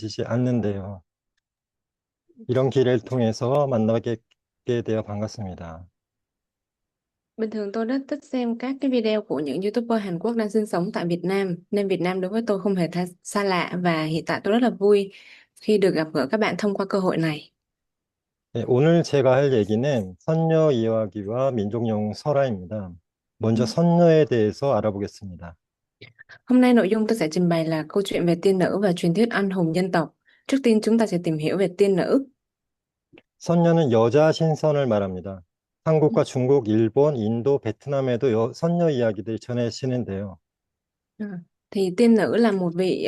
느껴지지 않는데요. 이런 기회를 통해서 만나게 되어 반갑습니다. Bình thường tôi rất thích xem các cái video của những YouTuber Hàn Quốc đang sinh sống tại Việt Nam, nên Việt Nam đối với tôi không hề xa lạ và hiện tại tôi rất là vui khi được gặp gỡ các bạn thông qua cơ hội này. 네, 오늘 제가 할 얘기는 선녀 이야기와 민족영웅 설화입니다. 먼저 선녀에 대해서 알아보겠습니다. Hôm nay nội dung tôi sẽ trình bày là câu chuyện về tiên nữ và truyền thuyết anh hùng dân tộc. Trước tiên chúng ta sẽ tìm hiểu về tiên nữ. 선녀는 여자 신선을 말합니다. 한국과 중국, 일본, 인도, 베트남에도 선녀 이야기들이 전해지는데요. À, thì tiên nữ là một vị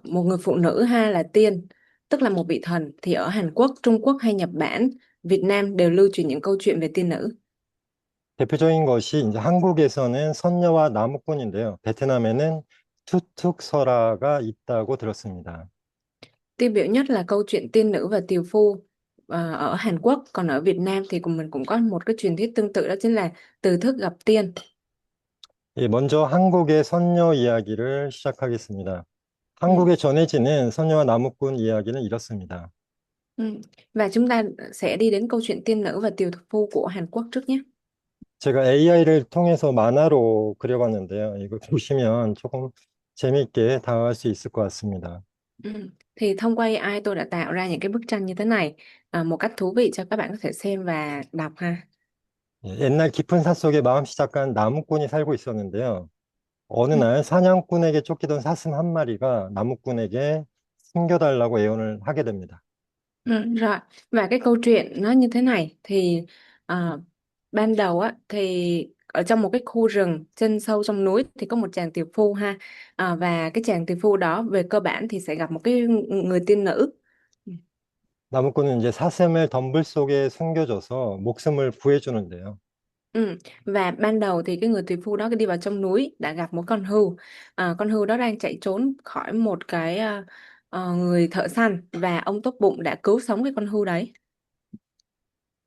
một người phụ nữ ha là tiên, tức là một vị thần. Thì ở Hàn Quốc, Trung Quốc hay Nhật Bản, Việt Nam đều lưu truyền những câu chuyện về tiên nữ. 대표적인 것이 이제 한국에서는 선녀와 나무꾼인데요. 베트남에는 투툭설화가 있다고 들었습니다. Tiêu biểu nhất là câu chuyện tiên nữ và tiều phu ở Hàn Quốc, còn ở Việt Nam thì mình cũng có một cái truyền thuyết tương tự, đó chính là từ thức gặp tiên. 예, 먼저 한국의 선녀 이야기를 시작하겠습니다. Ừ. 한국에 전해지는 선녀와 나무꾼 이야기는 이렇습니다. Ừ. Và chúng ta sẽ đi đến câu chuyện tiên nữ và tiều phu của Hàn Quốc trước nhé. 제가 AI를 통해서 만화로 그려봤는데요. 이거 보시면 조금 재미있게 다가갈 수 있을 것 같습니다. Ừ. Thì thông qua AI tôi đã tạo ra những cái bức tranh như thế này, một cách thú vị cho các bạn có thể xem và đọc ha. 예, 옛날 깊은 산속에 마음 시작한 나무꾼이 살고 있었는데요. 어느 Ừ. 날 사냥꾼에게 쫓기던 사슴 한 마리가 나무꾼에게 숨겨달라고 애원을 하게 됩니다. Ừ, rồi, và cái câu chuyện nó như thế này thì à, ban đầu á thì ở trong một cái khu rừng chân sâu trong núi thì có một chàng tiều phu ha. Và cái chàng tiều phu đó về cơ bản thì sẽ gặp một cái người tiên nữ. 나무꾼은 이제 사슴을 덤불 속에 숨겨줘서 목숨을 구해주는데요. Ừ. Và ban đầu thì cái người tiều phu đó đi vào trong núi đã gặp một con hươu. Con hươu đó đang chạy trốn khỏi một cái người thợ săn, và ông tốt bụng đã cứu sống cái con hươu đấy.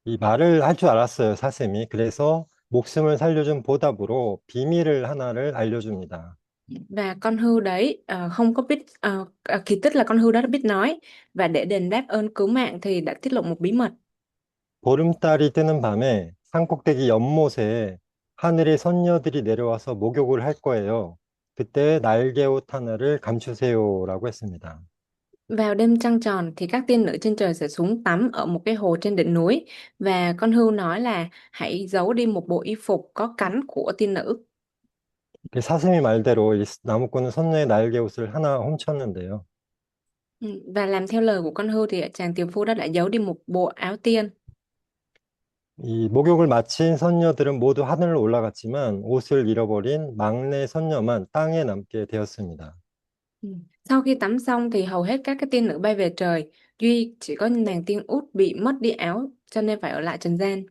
이 말을 할 줄 알았어요, 사슴이. 그래서 목숨을 살려준 보답으로 비밀을 하나를 알려줍니다. Và con hươu đấy không có biết, kỳ tích là con hươu đó đã biết nói, và để đền đáp ơn cứu mạng thì đã tiết lộ một bí mật. 보름달이 뜨는 밤에 산꼭대기 연못에 하늘의 선녀들이 내려와서 목욕을 할 거예요. 그때 날개옷 하나를 감추세요라고 했습니다. Vào đêm trăng tròn thì các tiên nữ trên trời sẽ xuống tắm ở một cái hồ trên đỉnh núi, và con hươu nói là hãy giấu đi một bộ y phục có cánh của tiên nữ. 그 사슴이 말대로 이 나무꾼은 선녀의 날개옷을 하나 훔쳤는데요. Và làm theo lời của con hươu thì chàng tiều phu đó đã giấu đi một bộ áo tiên. 이 목욕을 마친 선녀들은 모두 하늘로 올라갔지만 옷을 잃어버린 막내 선녀만 땅에 남게 되었습니다. Ừ. Sau khi tắm xong thì hầu hết các cái tiên nữ bay về trời, duy chỉ có nàng tiên út bị mất đi áo cho nên phải ở lại trần gian.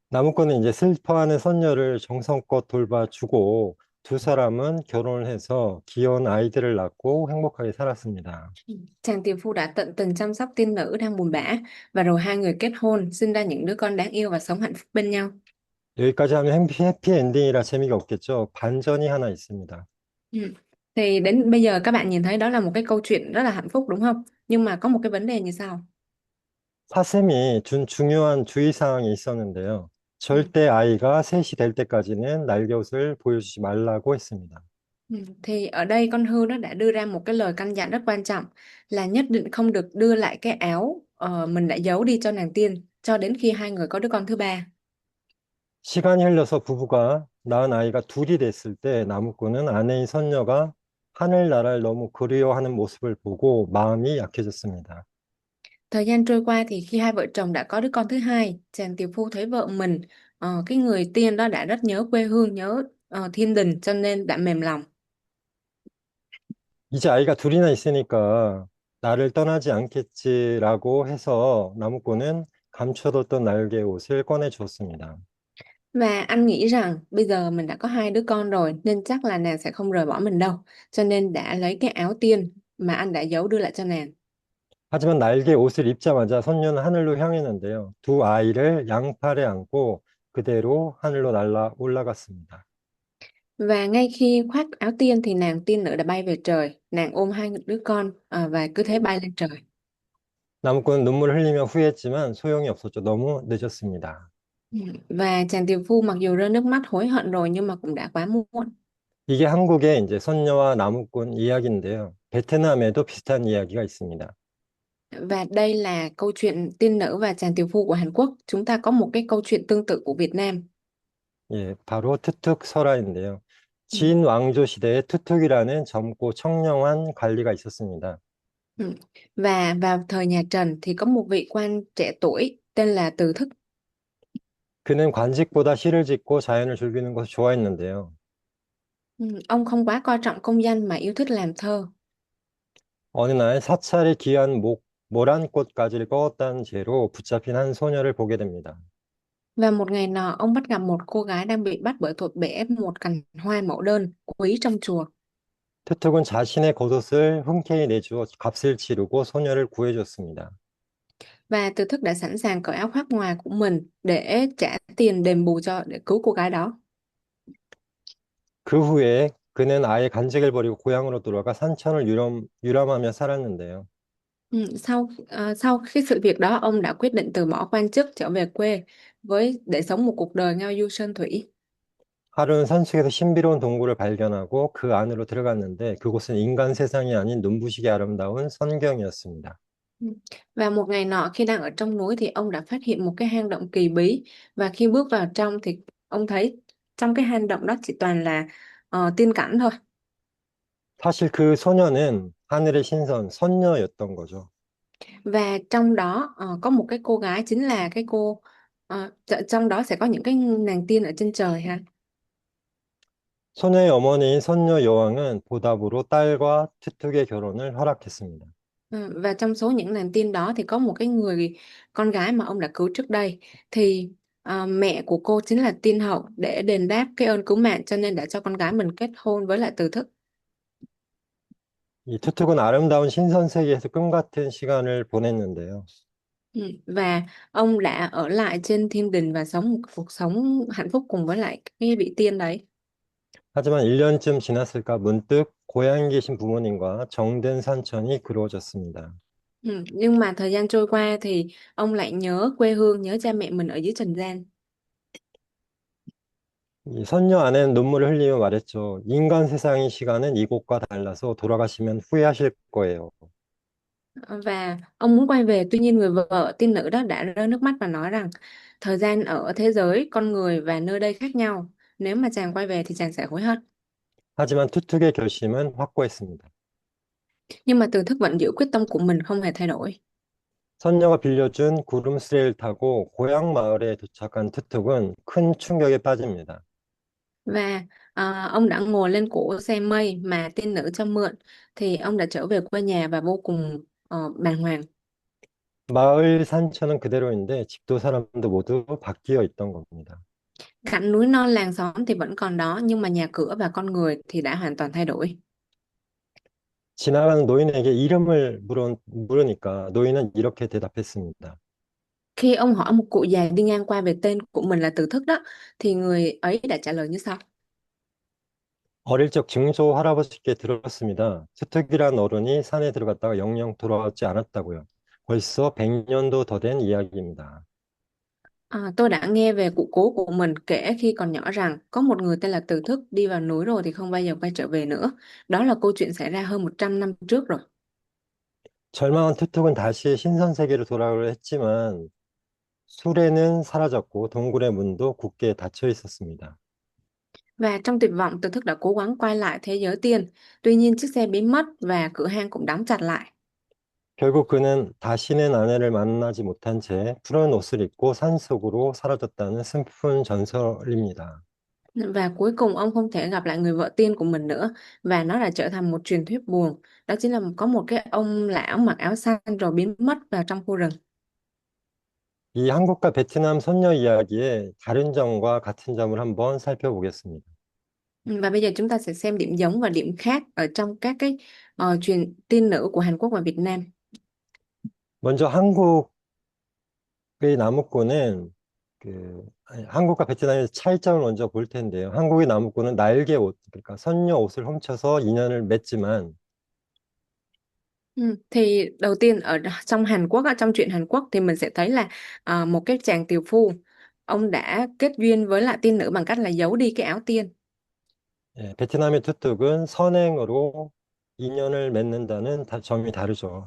나무꾼은 이제 슬퍼하는 선녀를 정성껏 돌봐주고 두 사람은 결혼을 해서 귀여운 아이들을 낳고 행복하게 살았습니다. Ừ. Chàng tiều phu đã tận tình chăm sóc tiên nữ đang buồn bã, và rồi hai người kết hôn, sinh ra những đứa con đáng yêu và sống hạnh phúc bên nhau. 여기까지 하면 해피엔딩이라 재미가 없겠죠. 반전이 하나 있습니다. Ừ. Thì đến bây giờ các bạn nhìn thấy đó là một cái câu chuyện rất là hạnh phúc đúng không? Nhưng mà có một cái vấn đề như sau. 사슴이 준 중요한 주의사항이 있었는데요. Ừ. 절대 아이가 셋이 될 때까지는 날개옷을 보여주지 말라고 했습니다. Ừ. Thì ở đây con hươu nó đã đưa ra một cái lời căn dặn rất quan trọng, là nhất định không được đưa lại cái áo mình đã giấu đi cho nàng tiên cho đến khi hai người có đứa con thứ ba. 시간이 흘러서 부부가 낳은 아이가 둘이 됐을 때 나무꾼은 아내인 선녀가 하늘나라를 너무 그리워하는 모습을 보고 마음이 약해졌습니다. Thời gian trôi qua thì khi hai vợ chồng đã có đứa con thứ hai, chàng tiều phu thấy vợ mình, cái người tiên đó đã rất nhớ quê hương, nhớ thiên đình, cho nên đã mềm lòng. 이제 아이가 둘이나 있으니까 나를 떠나지 않겠지라고 해서 나무꾼은 감춰뒀던 날개 옷을 꺼내 주었습니다. Và anh nghĩ rằng bây giờ mình đã có hai đứa con rồi nên chắc là nàng sẽ không rời bỏ mình đâu, cho nên đã lấy cái áo tiên mà anh đã giấu đưa lại cho nàng. 하지만 날개 옷을 입자마자 선녀는 하늘로 향했는데요. 두 아이를 양팔에 안고 그대로 하늘로 날아 올라갔습니다. Và ngay khi khoác áo tiên thì nàng tiên nữ đã bay về trời, nàng ôm hai đứa con và cứ thế bay lên trời. 나무꾼은 눈물을 흘리며 후회했지만 소용이 없었죠. 너무 늦었습니다. Ừ. Và chàng tiểu phu mặc dù rơi nước mắt hối hận rồi nhưng mà cũng đã quá muộn. 이게 한국의 이제 선녀와 나무꾼 이야기인데요. 베트남에도 비슷한 이야기가 있습니다. Và đây là câu chuyện tiên nữ và chàng tiểu phu của Hàn Quốc. Chúng ta có một cái câu chuyện tương tự của Việt Nam. 예, 바로 투툭 설화인데요. Ừ. 진 왕조 시대에 투툭이라는 젊고 청령한 관리가 있었습니다. Ừ. Và vào thời nhà Trần thì có một vị quan trẻ tuổi tên là Từ Thức. 그는 관직보다 시를 짓고 자연을 즐기는 것을 좋아했는데요. Ừ. Ông không quá coi trọng công danh mà yêu thích làm thơ. 어느 날 사찰에 귀한 모란꽃 가지를 꺾었다는 죄로 붙잡힌 한 소녀를 보게 됩니다. Và một ngày nọ ông bắt gặp một cô gái đang bị bắt bởi tội bể một cành hoa mẫu đơn quý trong chùa. 투툭은 자신의 겉옷을 흔쾌히 내주어 값을 치르고 소녀를 구해줬습니다. Và Từ Thức đã sẵn sàng cởi áo khoác ngoài của mình để trả tiền đền bù để cứu cô gái đó. 그 후에 그는 아예 간직을 버리고 고향으로 돌아가 산천을 유람하며 살았는데요. Sau cái sự việc đó ông đã quyết định từ bỏ quan chức trở về quê để sống một cuộc đời ngao du sơn thủy. 하루는 산속에서 신비로운 동굴을 발견하고 그 안으로 들어갔는데 그곳은 인간 세상이 아닌 눈부시게 아름다운 선경이었습니다. Ừ. Và một ngày nọ khi đang ở trong núi thì ông đã phát hiện một cái hang động kỳ bí, và khi bước vào trong thì ông thấy trong cái hang động đó chỉ toàn là tiên cảnh thôi. 사실 그 소녀는 하늘의 신선, 선녀였던 거죠. Và trong đó có một cái cô gái chính là cái cô trong đó sẽ có những cái nàng tiên ở trên trời ha. 소녀의 어머니인 선녀 여왕은 보답으로 딸과 투툭의 결혼을 허락했습니다. Và trong số những nàng tiên đó thì có một cái người con gái mà ông đã cứu trước đây, thì mẹ của cô chính là tiên hậu, để đền đáp cái ơn cứu mạng cho nên đã cho con gái mình kết hôn với lại Từ Thức. 이 투툭은 아름다운 신선 세계에서 꿈 같은 시간을 보냈는데요. Và ông đã ở lại trên thiên đình và sống một cuộc sống hạnh phúc cùng với lại cái vị tiên đấy. 하지만 1년쯤 지났을까 문득 고향에 계신 부모님과 정든 산천이 그리워졌습니다. Nhưng mà thời gian trôi qua thì ông lại nhớ quê hương, nhớ cha mẹ mình ở dưới trần gian. 이 선녀 아내는 눈물을 흘리며 말했죠. 인간 세상의 시간은 이곳과 달라서 돌아가시면 후회하실 거예요. Và ông muốn quay về, tuy nhiên người vợ tiên nữ đó đã rơi nước mắt và nói rằng thời gian ở thế giới con người và nơi đây khác nhau, nếu mà chàng quay về thì chàng sẽ hối hận. 하지만 투툭의 결심은 확고했습니다. Nhưng mà Từ Thức vẫn giữ quyết tâm của mình không hề thay đổi. 선녀가 빌려준 구름 스레이를 타고 고향 마을에 도착한 투툭은 큰 충격에 빠집니다. Và ông đã ngồi lên cỗ xe mây mà tiên nữ cho mượn, thì ông đã trở về quê nhà và vô cùng bàng hoàng. 마을 산천은 그대로인데 집도 사람도 모두 바뀌어 있던 겁니다. Cảnh núi non làng xóm thì vẫn còn đó, nhưng mà nhà cửa và con người thì đã hoàn toàn thay đổi. 지나가는 노인에게 이름을 물으니까 노인은 이렇게 대답했습니다. Khi ông hỏi một cụ già đi ngang qua về tên của mình là Từ Thức đó, thì người ấy đã trả lời như sau. 어릴 적 증조 할아버지께 들었습니다. 투특이란 어른이 산에 들어갔다가 영영 돌아오지 않았다고요. 벌써 100년도 더 된 이야기입니다. Tôi đã nghe về cụ cố của mình kể khi còn nhỏ rằng có một người tên là Từ Thức đi vào núi rồi thì không bao giờ quay trở về nữa. Đó là câu chuyện xảy ra hơn 100 năm trước rồi. 절망한 투특은 다시 신선 세계로 돌아오려 했지만 수레는 사라졌고 동굴의 문도 굳게 닫혀 있었습니다. Và trong tuyệt vọng, Từ Thức đã cố gắng quay lại thế giới tiên. Tuy nhiên chiếc xe biến mất và cửa hang cũng đóng chặt lại. 결국 그는 다시는 아내를 만나지 못한 채 푸른 옷을 입고 산속으로 사라졌다는 슬픈 전설입니다. Và cuối cùng ông không thể gặp lại người vợ tiên của mình nữa. Và nó đã trở thành một truyền thuyết buồn. Đó chính là có một cái ông lão mặc áo xanh rồi biến mất vào trong khu rừng. 이 한국과 베트남 선녀 이야기의 다른 점과 같은 점을 한번 살펴보겠습니다. Và bây giờ chúng ta sẽ xem điểm giống và điểm khác ở trong các cái truyền tiên nữ của Hàn Quốc và Việt Nam. 먼저 한국의 나무꾼은 아니, 한국과 베트남의 차이점을 먼저 볼 텐데요. 한국의 나무꾼은 날개 옷, 그러니까 선녀 옷을 훔쳐서 인연을 맺지만 Thì đầu tiên ở trong Hàn Quốc trong truyện Hàn Quốc thì mình sẽ thấy là một cái chàng tiều phu, ông đã kết duyên với lại tiên nữ bằng cách là giấu đi cái áo tiên. 예, 베트남의 투뚝은 선행으로 인연을 맺는다는 점이 다르죠.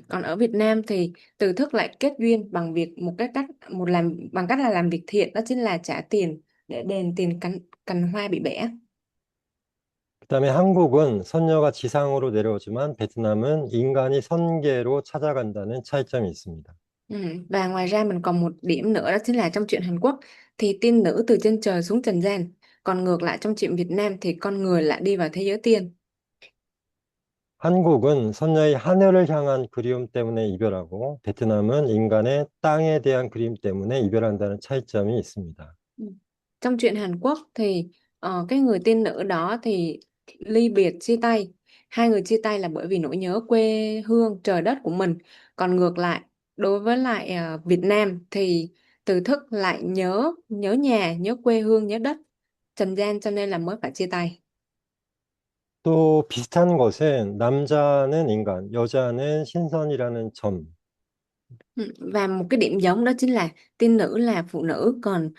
Còn ở Việt Nam thì từ thức lại kết duyên bằng việc một cái cách một làm bằng cách là làm việc thiện, đó chính là trả tiền để đền tiền cành hoa bị bẻ. 그다음에 한국은 선녀가 지상으로 내려오지만 베트남은 인간이 선계로 찾아간다는 차이점이 있습니다. Và ngoài ra mình còn một điểm nữa, đó chính là trong truyện Hàn Quốc thì tiên nữ từ trên trời xuống trần gian, còn ngược lại trong truyện Việt Nam thì con người lại đi vào thế giới tiên. 한국은 선녀의 하늘을 향한 그리움 때문에 이별하고 베트남은 인간의 땅에 대한 그리움 때문에 이별한다는 차이점이 있습니다. Ừ. Trong truyện Hàn Quốc thì cái người tiên nữ đó thì ly biệt chia tay, hai người chia tay là bởi vì nỗi nhớ quê hương trời đất của mình, còn ngược lại đối với lại Việt Nam thì từ thức lại nhớ nhớ nhà, nhớ quê hương, nhớ đất trần gian cho nên là mới phải chia tay. 또 비슷한 것은 남자는 인간, 여자는 신선이라는 점, Và một cái điểm giống đó chính là tiên nữ là phụ nữ, còn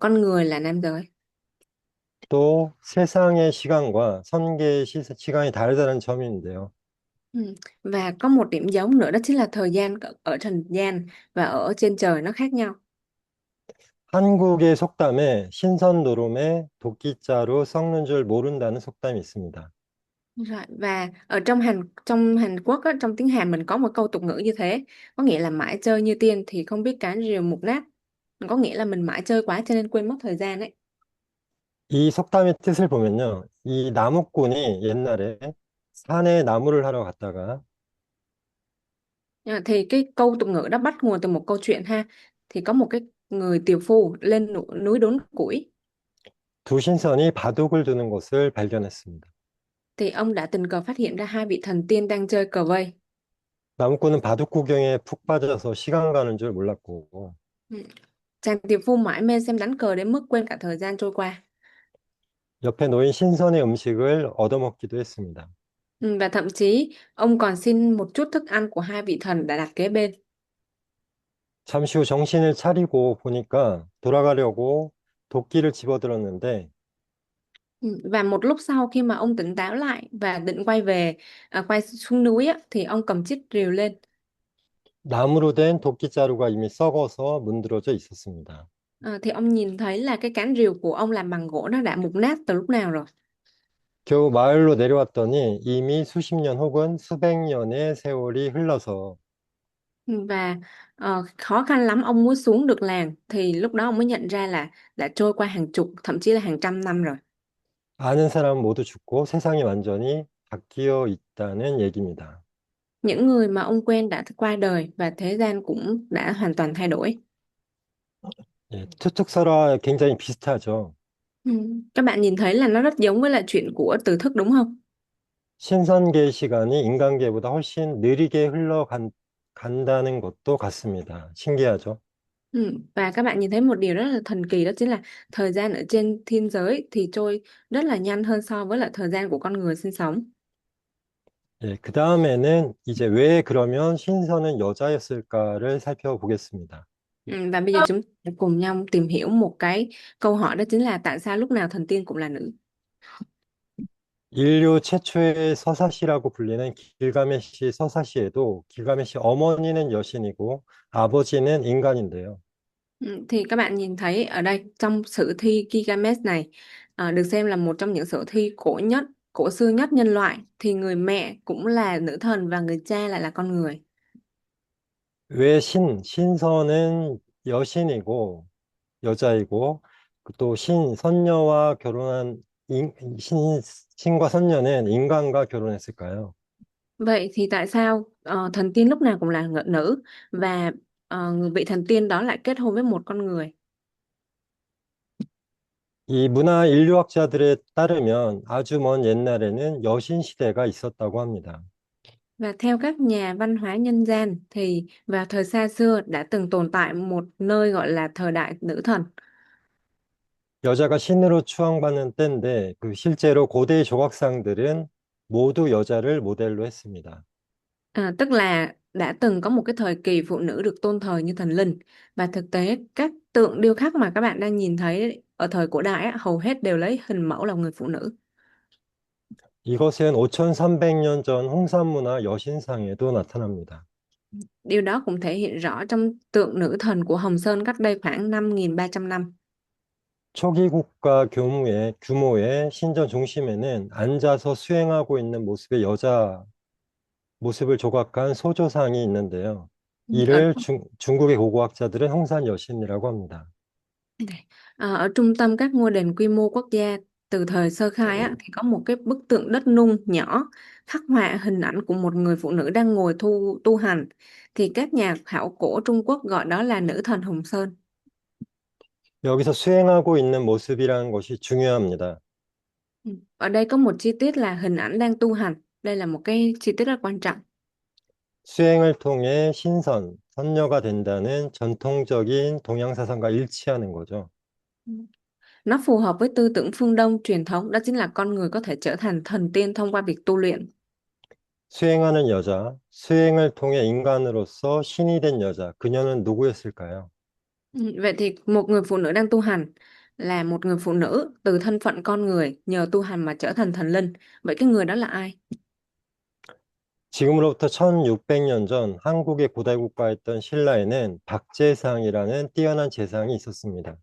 con người là nam giới. 또 세상의 시간과 선계의 시간이 다르다는 점인데요. Và có một điểm giống nữa, đó chính là thời gian ở trần gian và ở trên trời nó khác nhau. 한국의 속담에 신선 노름에 도끼자루 썩는 줄 모른다는 속담이 있습니다. Rồi, và ở trong Hàn Quốc á, trong tiếng Hàn mình có một câu tục ngữ như thế, có nghĩa là mãi chơi như tiên thì không biết cán rìu mục nát, có nghĩa là mình mãi chơi quá cho nên quên mất thời gian ấy. 이 속담의 뜻을 보면요. 이 나무꾼이 옛날에 산에 나무를 하러 갔다가 Thì cái câu tục ngữ đó bắt nguồn từ một câu chuyện ha, thì có một cái người tiều phu lên núi đốn củi, 두 신선이 바둑을 두는 것을 발견했습니다. thì ông đã tình cờ phát hiện ra hai vị thần tiên đang chơi cờ vây. 나무꾼은 바둑 구경에 푹 빠져서 시간 가는 줄 몰랐고 Ừ. Chàng tiều phu mãi mê xem đánh cờ đến mức quên cả thời gian trôi qua. 옆에 놓인 신선의 음식을 얻어먹기도 했습니다. Và thậm chí ông còn xin một chút thức ăn của hai vị thần đã đặt kế bên. 잠시 후 정신을 차리고 보니까 돌아가려고 도끼를 집어들었는데 Và một lúc sau khi mà ông tỉnh táo lại và định quay về, quay xuống núi á, thì ông cầm chiếc rìu lên. 나무로 된 도끼자루가 이미 썩어서 문드러져 있었습니다. Thì ông nhìn thấy là cái cán rìu của ông làm bằng gỗ nó đã mục nát từ lúc nào rồi. 겨우 마을로 내려왔더니 이미 수십 년 혹은 수백 년의 세월이 흘러서 Và khó khăn lắm ông mới xuống được làng thì lúc đó ông mới nhận ra là đã trôi qua hàng chục thậm chí là hàng trăm năm rồi. 아는 사람은 모두 죽고 세상이 완전히 바뀌어 있다는 얘기입니다. Những người mà ông quen đã qua đời và thế gian cũng đã hoàn toàn thay đổi. 예, 투툭설화 굉장히 비슷하죠. Ừ. Các bạn nhìn thấy là nó rất giống với lại chuyện của Từ Thức đúng không? 신선계의 시간이 인간계보다 훨씬 느리게 흘러간다는 것도 같습니다. 신기하죠? Và các bạn nhìn thấy một điều rất là thần kỳ, đó chính là thời gian ở trên thiên giới thì trôi rất là nhanh hơn so với lại thời gian của con người sinh sống. 예, 그 다음에는 이제 왜 그러면 신선은 여자였을까를 살펴보겠습니다. Và bây giờ chúng ta cùng nhau tìm hiểu một cái câu hỏi, đó chính là tại sao lúc nào thần tiên cũng là nữ. 인류 최초의 서사시라고 불리는 길가메시 서사시에도 길가메시 어머니는 여신이고 아버지는 인간인데요. Thì các bạn nhìn thấy ở đây trong sử thi Gilgamesh này, được xem là một trong những sử thi cổ xưa nhất nhân loại, thì người mẹ cũng là nữ thần và người cha lại là con người. 왜 신선은 여신이고 여자이고 또 선녀와 결혼한 신과 선녀는 인간과 결혼했을까요? Vậy thì tại sao thần tiên lúc nào cũng là nữ và vị thần tiên đó lại kết hôn với một con người? 이 문화 인류학자들에 따르면 아주 먼 옛날에는 여신 시대가 있었다고 합니다. Và theo các nhà văn hóa nhân gian thì vào thời xa xưa đã từng tồn tại một nơi gọi là thời đại nữ thần. 여자가 신으로 추앙받는 때인데 실제로 고대의 조각상들은 모두 여자를 모델로 했습니다. Tức là đã từng có một cái thời kỳ phụ nữ được tôn thờ như thần linh, và thực tế các tượng điêu khắc mà các bạn đang nhìn thấy ở thời cổ đại á, hầu hết đều lấy hình mẫu là người phụ nữ. 이것은 5,300년 전 홍산문화 여신상에도 나타납니다. Điều đó cũng thể hiện rõ trong tượng nữ thần của Hồng Sơn cách đây khoảng 5.300 năm. 초기 국가 규모의 신전 중심에는 앉아서 수행하고 있는 모습의 여자 모습을 조각한 소조상이 있는데요. Ở 이를 중국의 고고학자들은 홍산 여신이라고 합니다. ở trung tâm các ngôi đền quy mô quốc gia từ thời sơ khai á, thì có một cái bức tượng đất nung nhỏ khắc họa hình ảnh của một người phụ nữ đang ngồi tu hành. Thì các nhà khảo cổ Trung Quốc gọi đó là nữ thần Hồng Sơn. 여기서 수행하고 있는 모습이라는 것이 중요합니다. Ở đây có một chi tiết là hình ảnh đang tu hành. Đây là một cái chi tiết rất quan trọng. 수행을 통해 선녀가 된다는 전통적인 동양 사상과 일치하는 거죠. Nó phù hợp với tư tưởng phương Đông truyền thống, đó chính là con người có thể trở thành thần tiên thông qua việc tu luyện. 수행하는 여자, 수행을 통해 인간으로서 신이 된 여자, 그녀는 누구였을까요? Vậy thì một người phụ nữ đang tu hành là một người phụ nữ từ thân phận con người nhờ tu hành mà trở thành thần linh. Vậy cái người đó là ai? 지금으로부터 1600년 전 한국의 고대 국가였던 신라에는 박제상이라는 뛰어난 재상이 있었습니다.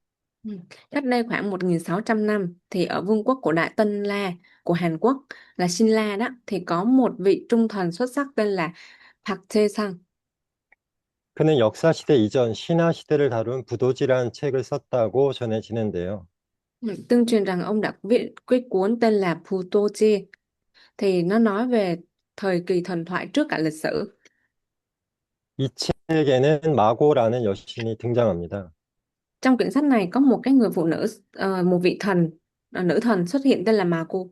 Ừ. Cách đây khoảng 1.600 năm thì ở vương quốc cổ đại Tân La của Hàn Quốc là 신라 đó, thì có một vị trung thần xuất sắc tên là Park Jae-sang. 그는 역사시대 이전 신화시대를 다룬 부도지라는 책을 썼다고 전해지는데요. Tương truyền rằng ông đã viết cái cuốn tên là Putoji, thì nó nói về thời kỳ thần thoại trước cả lịch sử. 이 책에는 마고라는 여신이 등장합니다. Trong quyển sách này có một cái người phụ nữ, một vị thần, nữ thần xuất hiện tên là Mako.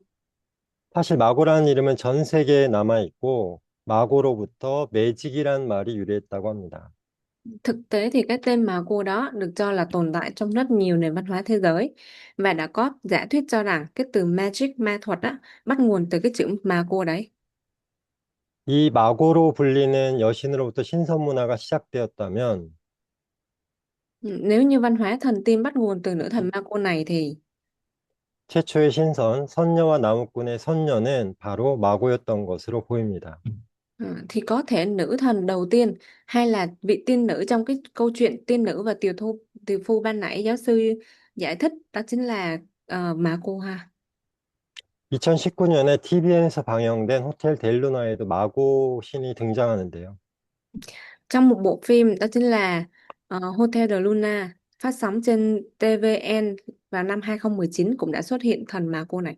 사실 마고라는 이름은 전 세계에 남아 있고 마고로부터 매직이란 말이 유래했다고 합니다. Thực tế thì cái tên Mako đó được cho là tồn tại trong rất nhiều nền văn hóa thế giới, và đã có giả thuyết cho rằng cái từ magic, ma thuật á, bắt nguồn từ cái chữ Mako đấy. 이 마고로 불리는 여신으로부터 신선 문화가 시작되었다면 Nếu như văn hóa thần tiên bắt nguồn từ nữ thần Mako này thì 최초의 선녀와 나무꾼의 선녀는 바로 마고였던 것으로 보입니다. thì có thể nữ thần đầu tiên hay là vị tiên nữ trong cái câu chuyện tiên nữ và tiều phu ban nãy giáo sư giải thích đó chính là Mako ha. 2019년에 TVN에서 방영된 호텔 델루나에도 마고 신이 등장하는데요. Trong một bộ phim đó chính là Hotel de Luna phát sóng trên TVN vào năm 2019 cũng đã xuất hiện thần mà cô này.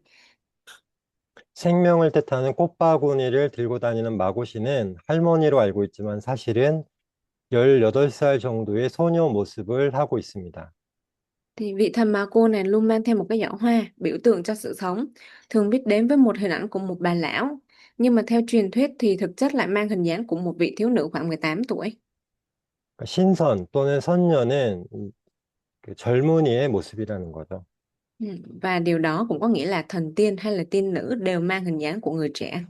생명을 뜻하는 꽃바구니를 들고 다니는 마고씨는 할머니로 알고 있지만 사실은 18살 정도의 소녀 모습을 하고 있습니다. Thì vị thần mà cô này luôn mang theo một cái giỏ hoa biểu tượng cho sự sống, thường biết đến với một hình ảnh của một bà lão, nhưng mà theo truyền thuyết thì thực chất lại mang hình dáng của một vị thiếu nữ khoảng 18 tuổi. 그러니까 신선 또는 선녀는 그 젊은이의 모습이라는 거죠. Ừ. Và điều đó cũng có nghĩa là thần tiên hay là tiên nữ đều mang hình dáng của người trẻ.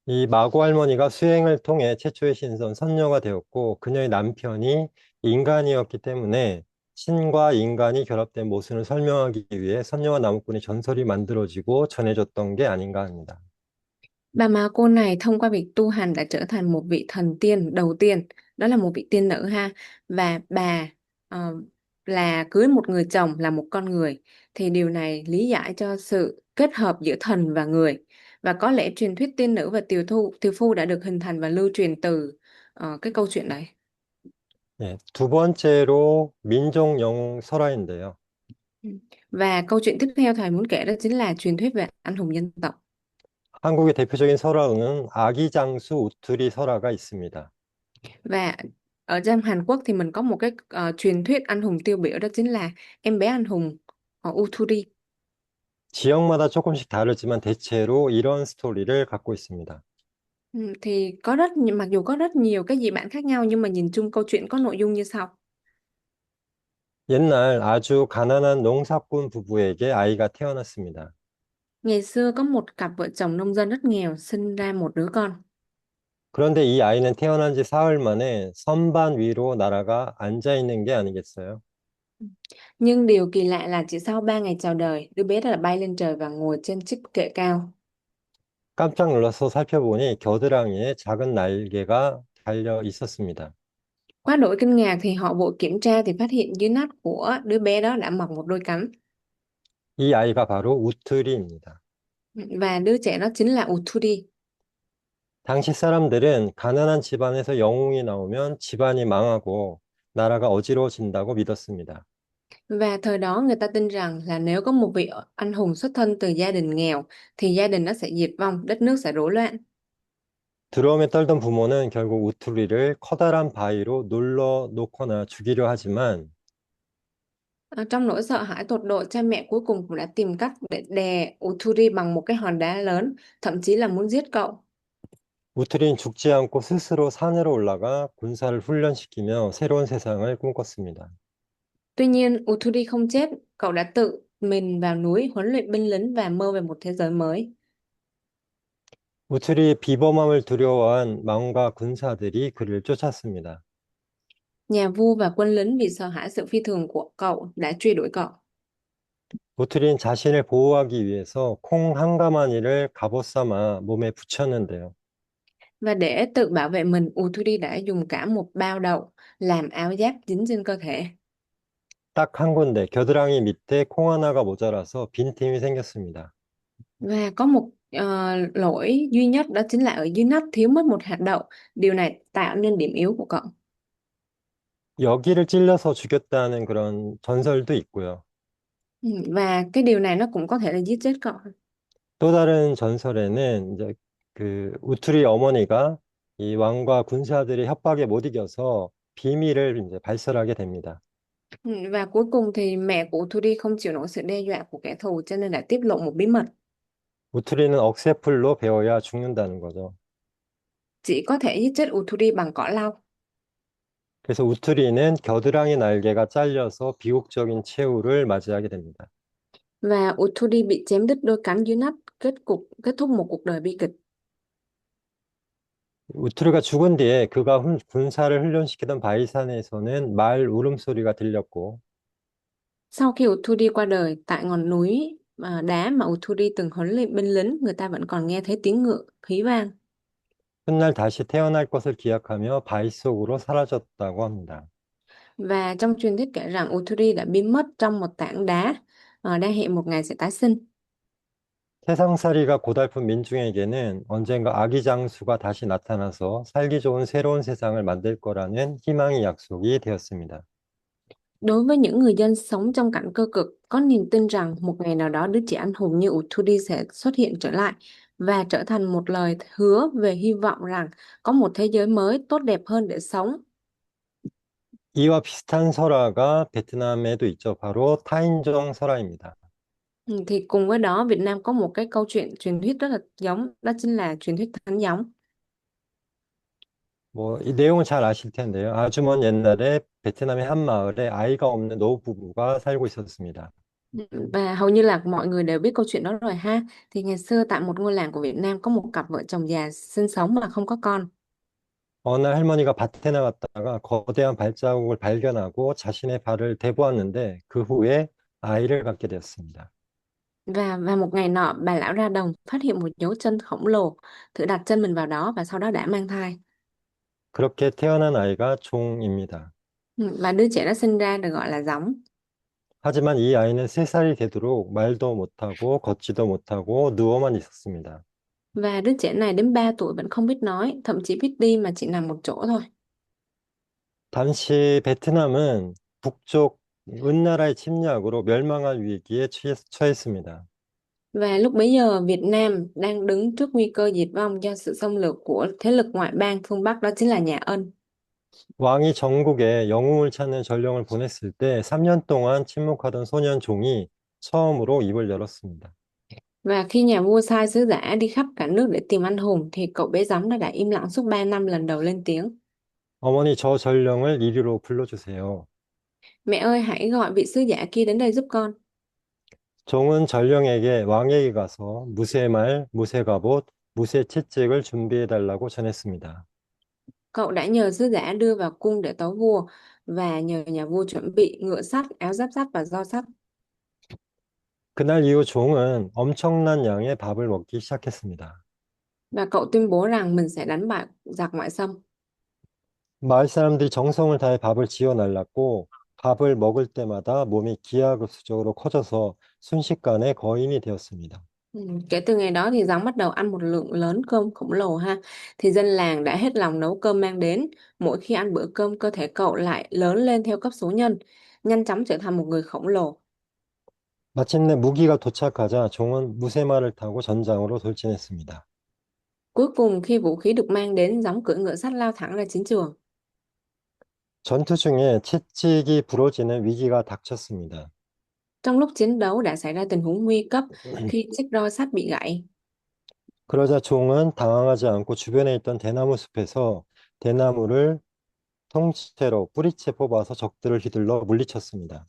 이 마고 할머니가 수행을 통해 최초의 선녀가 되었고 그녀의 남편이 인간이었기 때문에 신과 인간이 결합된 모습을 설명하기 위해 선녀와 나무꾼의 전설이 만들어지고 전해졌던 게 아닌가 합니다. Bà mà cô này thông qua việc tu hành đã trở thành một vị thần tiên đầu tiên, đó là một vị tiên nữ ha, và bà ờ, là cưới một người chồng là một con người, thì điều này lý giải cho sự kết hợp giữa thần và người, và có lẽ truyền thuyết tiên nữ và tiều phu đã được hình thành và lưu truyền từ cái câu chuyện đấy. 예, 두 번째로 민족 영웅 설화인데요. Ừ. Và câu chuyện tiếp theo thầy muốn kể đó chính là truyền thuyết về anh hùng dân tộc. 한국의 대표적인 설화는 아기 장수 우투리 설화가 있습니다. Và ở trong Hàn Quốc thì mình có một cái truyền thuyết anh hùng tiêu biểu, đó chính là em bé anh hùng Uthuri. 지역마다 조금씩 다르지만 대체로 이런 스토리를 갖고 있습니다. Thì mặc dù có rất nhiều cái dị bản khác nhau nhưng mà nhìn chung câu chuyện có nội dung như sau. 옛날 아주 가난한 농사꾼 부부에게 아이가 태어났습니다. Ngày xưa có một cặp vợ chồng nông dân rất nghèo sinh ra một đứa con. 그런데 이 아이는 태어난 지 사흘 만에 선반 위로 날아가 앉아 있는 게 아니겠어요? Nhưng điều kỳ lạ là chỉ sau 3 ngày chào đời, đứa bé đã bay lên trời và ngồi trên chiếc kệ cao. 깜짝 놀라서 살펴보니 겨드랑이에 작은 날개가 달려 있었습니다. Quá đổi kinh ngạc thì họ vội kiểm tra thì phát hiện dưới nách của đứa bé đó đã mọc một đôi cánh. 이 아이가 바로 우투리입니다. Và đứa trẻ đó chính là Uthuri. 당시 사람들은 가난한 집안에서 영웅이 나오면 집안이 망하고 나라가 어지러워진다고 믿었습니다. Và thời đó người ta tin rằng là nếu có một vị anh hùng xuất thân từ gia đình nghèo thì gia đình nó sẽ diệt vong, đất nước sẽ rối loạn. 두려움에 떨던 부모는 결국 우투리를 커다란 바위로 눌러 놓거나 죽이려 하지만 Trong nỗi sợ hãi tột độ, cha mẹ cuối cùng cũng đã tìm cách để đè Uthuri bằng một cái hòn đá lớn, thậm chí là muốn giết cậu. 우투리는 죽지 않고 스스로 산으로 올라가 군사를 훈련시키며 새로운 세상을 꿈꿨습니다. Tuy nhiên, Uthuri không chết, cậu đã tự mình vào núi huấn luyện binh lính và mơ về một thế giới mới. 우투리의 비범함을 두려워한 왕과 군사들이 그를 쫓았습니다. Nhà vua và quân lính vì sợ hãi sự phi thường của cậu đã truy đuổi cậu. 우투리는 자신을 보호하기 위해서 콩 한 가마니를 갑옷 삼아 몸에 붙였는데요. Và để tự bảo vệ mình, Uthuri đã dùng cả một bao đậu làm áo giáp dính trên cơ thể. 딱 한 군데 겨드랑이 밑에 콩 하나가 모자라서 빈틈이 생겼습니다. Và có một lỗi duy nhất đó chính là ở dưới nách thiếu mất một hạt đậu. Điều này tạo nên điểm yếu của cậu. 여기를 찔러서 죽였다는 그런 전설도 있고요. Và cái điều này nó cũng có thể là giết chết cậu. 또 다른 전설에는 이제 그 우투리 어머니가 이 왕과 군사들의 협박에 못 이겨서 비밀을 이제 발설하게 됩니다. Và cuối cùng thì mẹ của Thuri không chịu nổi sự đe dọa của kẻ thù cho nên đã tiết lộ một bí mật. 우투리는 억새풀로 베어야 죽는다는 거죠. Chỉ có thể giết chết Uthuri bằng cỏ lau. 그래서 우투리는 겨드랑이 날개가 잘려서 비극적인 최후를 맞이하게 됩니다. Và Uthuri bị chém đứt đôi cánh dưới nách, kết thúc một cuộc đời bi kịch. 우투리가 죽은 뒤에 그가 군사를 훈련시키던 바위산에서는 말 울음소리가 들렸고 Sau khi Uthuri qua đời, tại ngọn núi đá mà Uthuri từng huấn luyện binh lính, người ta vẫn còn nghe thấy tiếng ngựa hí vang. 훗날 다시 태어날 것을 기약하며 바위 속으로 사라졌다고 합니다. Và trong truyền thuyết kể rằng Uthuri đã biến mất trong một tảng đá, đang hẹn một ngày sẽ tái sinh. 세상살이가 고달픈 민중에게는 언젠가 아기 장수가 다시 나타나서 살기 좋은 새로운 세상을 만들 거라는 희망의 약속이 되었습니다. Đối với những người dân sống trong cảnh cơ cực, có niềm tin rằng một ngày nào đó đứa trẻ anh hùng như Uthuri sẽ xuất hiện trở lại và trở thành một lời hứa về hy vọng rằng có một thế giới mới tốt đẹp hơn để sống. 이와 비슷한 설화가 베트남에도 있죠. 바로 타인종 설화입니다. Thì cùng với đó, Việt Nam có một cái câu chuyện truyền thuyết rất là giống, đó chính là truyền thuyết thánh giống. 이 내용을 잘 아실 텐데요. 아주 먼 옛날에 베트남의 한 마을에 아이가 없는 노부부가 살고 있었습니다. Và hầu như là mọi người đều biết câu chuyện đó rồi ha. Thì ngày xưa tại một ngôi làng của Việt Nam có một cặp vợ chồng già sinh sống mà không có con. 어느 날 할머니가 밭에 나갔다가 거대한 발자국을 발견하고 자신의 발을 대보았는데 그 후에 아이를 갖게 되었습니다. Và một ngày nọ, bà lão ra đồng phát hiện một dấu chân khổng lồ, thử đặt chân mình vào đó và sau đó đã mang thai. 그렇게 태어난 아이가 종입니다. Và đứa trẻ đó sinh ra được gọi là giống. 하지만 이 아이는 3살이 되도록 말도 못하고 걷지도 못하고 누워만 있었습니다. Và đứa trẻ này đến 3 tuổi vẫn không biết nói, thậm chí biết đi mà chỉ nằm một chỗ thôi. 당시 베트남은 북쪽 은나라의 침략으로 멸망할 위기에 처했습니다. Và lúc bấy giờ Việt Nam đang đứng trước nguy cơ diệt vong do sự xâm lược của thế lực ngoại bang phương Bắc, đó chính là nhà Ân. 왕이 전국에 영웅을 찾는 전령을 보냈을 때 3년 동안 침묵하던 소년 종이 처음으로 입을 열었습니다. Và khi nhà vua sai sứ giả đi khắp cả nước để tìm anh hùng thì cậu bé gióng đã im lặng suốt 3 năm lần đầu lên tiếng. 어머니, 저 전령을 이리로 불러주세요. Mẹ ơi, hãy gọi vị sứ giả kia đến đây giúp con. 종은 전령에게 왕에게 가서 무쇠말, 무쇠갑옷, 무쇠채찍을 준비해달라고 전했습니다. Cậu đã nhờ sứ giả đưa vào cung để tấu vua và nhờ nhà vua chuẩn bị ngựa sắt, áo giáp sắt và roi sắt. 그날 이후 종은 엄청난 양의 밥을 먹기 시작했습니다. Và cậu tuyên bố rằng mình sẽ đánh bại giặc ngoại xâm. 마을 사람들이 정성을 다해 밥을 지어 날랐고 밥을 먹을 때마다 몸이 기하급수적으로 커져서 순식간에 거인이 되었습니다. Ừ. Kể từ ngày đó thì gióng bắt đầu ăn một lượng lớn cơm khổng lồ ha. Thì dân làng đã hết lòng nấu cơm mang đến. Mỗi khi ăn bữa cơm cơ thể cậu lại lớn lên theo cấp số nhân, nhanh chóng trở thành một người khổng lồ. 마침내 무기가 도착하자 종은 무쇠말을 타고 전장으로 돌진했습니다. Cuối cùng khi vũ khí được mang đến, gióng cưỡi ngựa sắt lao thẳng ra chiến trường. 전투 중에 채찍이 부러지는 위기가 닥쳤습니다. Trong lúc chiến đấu đã xảy ra tình huống nguy cấp khi chiếc roi sắt bị gãy. 그러자 종은 당황하지 않고 주변에 있던 대나무 숲에서 대나무를 통째로 뿌리채 뽑아서 적들을 휘둘러 물리쳤습니다.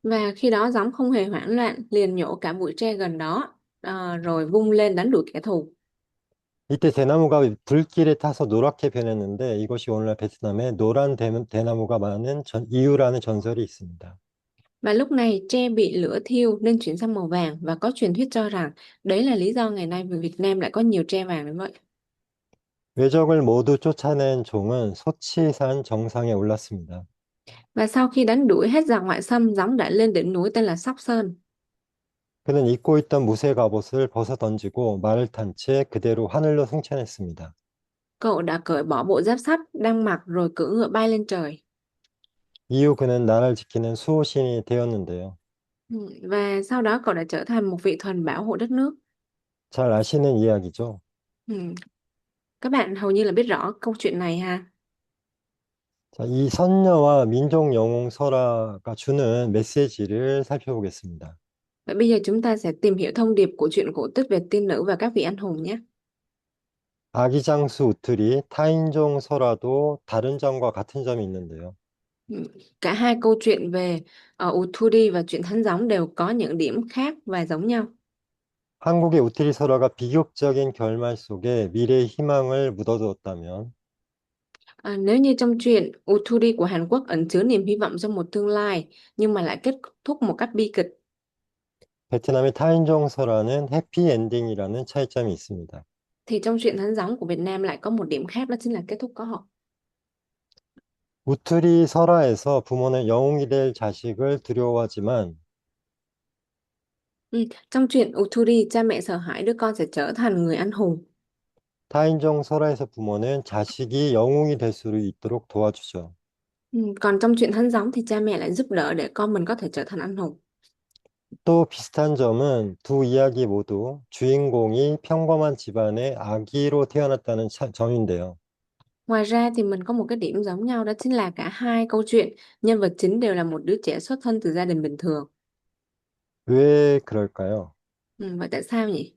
Và khi đó gióng không hề hoảng loạn, liền nhổ cả bụi tre gần đó, rồi vung lên đánh đuổi kẻ thù. 이때 대나무가 불길에 타서 노랗게 변했는데 이것이 오늘날 베트남에 노란 대나무가 많은 이유라는 전설이 있습니다. Và lúc này tre bị lửa thiêu nên chuyển sang màu vàng và có truyền thuyết cho rằng đấy là lý do ngày nay Việt Nam lại có nhiều tre vàng đến vậy. 외적을 모두 쫓아낸 종은 소치산 정상에 올랐습니다. Và sau khi đánh đuổi hết giặc ngoại xâm, gióng đã lên đỉnh núi tên là Sóc Sơn. 그는 입고 있던 무쇠 갑옷을 벗어 던지고 말을 탄 채 그대로 하늘로 승천했습니다. Cậu đã cởi bỏ bộ giáp sắt đang mặc rồi cưỡi ngựa bay lên trời. 이후 그는 나라를 지키는 수호신이 되었는데요. Và sau đó cậu đã trở thành một vị thần bảo hộ đất nước. 잘 아시는 이야기죠? Ừ. Các bạn hầu như là biết rõ câu chuyện này ha. 자, 이 선녀와 민족 영웅 설화가 주는 메시지를 살펴보겠습니다. Vậy bây giờ chúng ta sẽ tìm hiểu thông điệp của truyện cổ tích về tiên nữ và các vị anh hùng nhé. 아기장수 우투리, 타인종 설화도 다른 점과 같은 점이 있는데요. Ừ. Cả hai câu chuyện về Uthudi và truyện Thánh Gióng đều có những điểm khác và giống nhau. 한국의 우투리 설화가 비극적인 결말 속에 미래의 희망을 묻어두었다면, Nếu như trong truyện Uthudi của Hàn Quốc ẩn chứa niềm hy vọng trong một tương lai nhưng mà lại kết thúc một cách bi kịch, 베트남의 타인종 설화는 해피엔딩이라는 차이점이 있습니다. thì trong truyện Thánh Gióng của Việt Nam lại có một điểm khác, đó chính là kết thúc có hậu. 우투리 설화에서 부모는 영웅이 될 자식을 두려워하지만 Ừ. Trong truyện Uthudi, cha mẹ sợ hãi đứa con sẽ trở thành người anh hùng. 타인종 설화에서 부모는 자식이 영웅이 될 수 있도록 도와주죠. Còn trong truyện Thánh Gióng thì cha mẹ lại giúp đỡ để con mình có thể trở thành anh hùng. 또 비슷한 점은 두 이야기 모두 주인공이 평범한 집안의 아기로 태어났다는 점인데요. Ngoài ra thì mình có một cái điểm giống nhau, đó chính là cả hai câu chuyện nhân vật chính đều là một đứa trẻ xuất thân từ gia đình bình thường. 왜 그럴까요? Vậy tại sao nhỉ?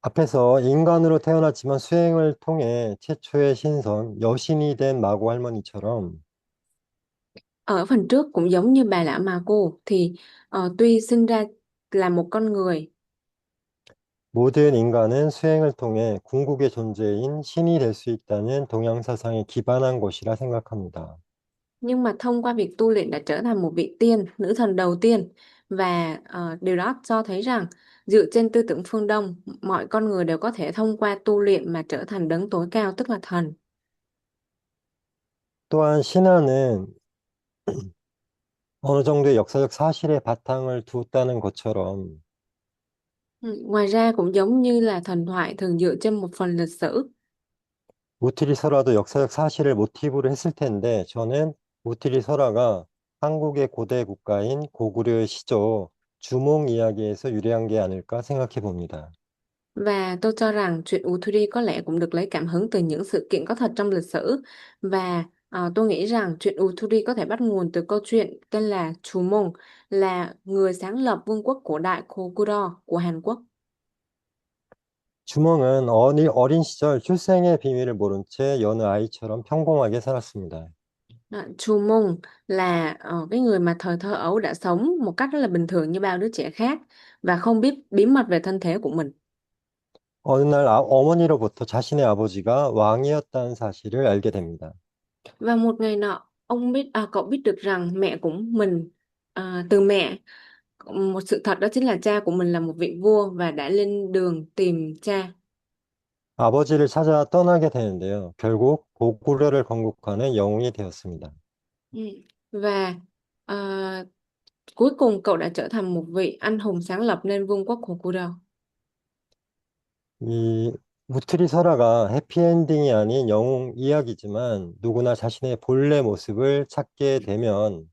앞에서 인간으로 태어났지만 수행을 통해 최초의 신선, 여신이 된 마고 할머니처럼 Ở phần trước cũng giống như bà lão mà cô thì tuy sinh ra là một con người, 모든 인간은 수행을 통해 궁극의 존재인 신이 될 수 있다는 동양 사상에 기반한 것이라 생각합니다. nhưng mà thông qua việc tu luyện đã trở thành một vị tiên, nữ thần đầu tiên. Và điều đó cho thấy rằng dựa trên tư tưởng phương Đông, mọi con người đều có thể thông qua tu luyện mà trở thành đấng tối cao, tức là thần. 또한 신화는 어느 정도의 역사적 사실에 바탕을 두었다는 것처럼 Ngoài ra cũng giống như là thần thoại thường dựa trên một phần lịch sử. 우투리 설화도 역사적 사실을 모티브로 했을 텐데 저는 우투리 설화가 한국의 고대 국가인 고구려의 시조 주몽 이야기에서 유래한 게 아닐까 생각해 봅니다. Và tôi cho rằng chuyện Uthudi có lẽ cũng được lấy cảm hứng từ những sự kiện có thật trong lịch sử. Và Tôi nghĩ rằng chuyện Uthuri có thể bắt nguồn từ câu chuyện tên là Chú Mông, là người sáng lập vương quốc cổ đại Goguryeo của Hàn Quốc. 주몽은 어린 시절 출생의 비밀을 모른 채 여느 아이처럼 평범하게 살았습니다. Chú Mông là cái người mà thời thơ ấu đã sống một cách rất là bình thường như bao đứa trẻ khác và không biết bí mật về thân thế của mình. 어느 날 어머니로부터 자신의 아버지가 왕이었다는 사실을 알게 됩니다. Và một ngày nọ, cậu biết được rằng mẹ của mình, từ mẹ, một sự thật đó chính là cha của mình là một vị vua và đã lên đường tìm cha. 아버지를 찾아 떠나게 되는데요. 결국 고구려를 건국하는 영웅이 되었습니다. Ừ. Và ờ, cuối cùng cậu đã trở thành một vị anh hùng sáng lập nên vương quốc Goguryeo. 이 무트리 설화가 해피엔딩이 아닌 영웅 이야기지만 누구나 자신의 본래 모습을 찾게 되면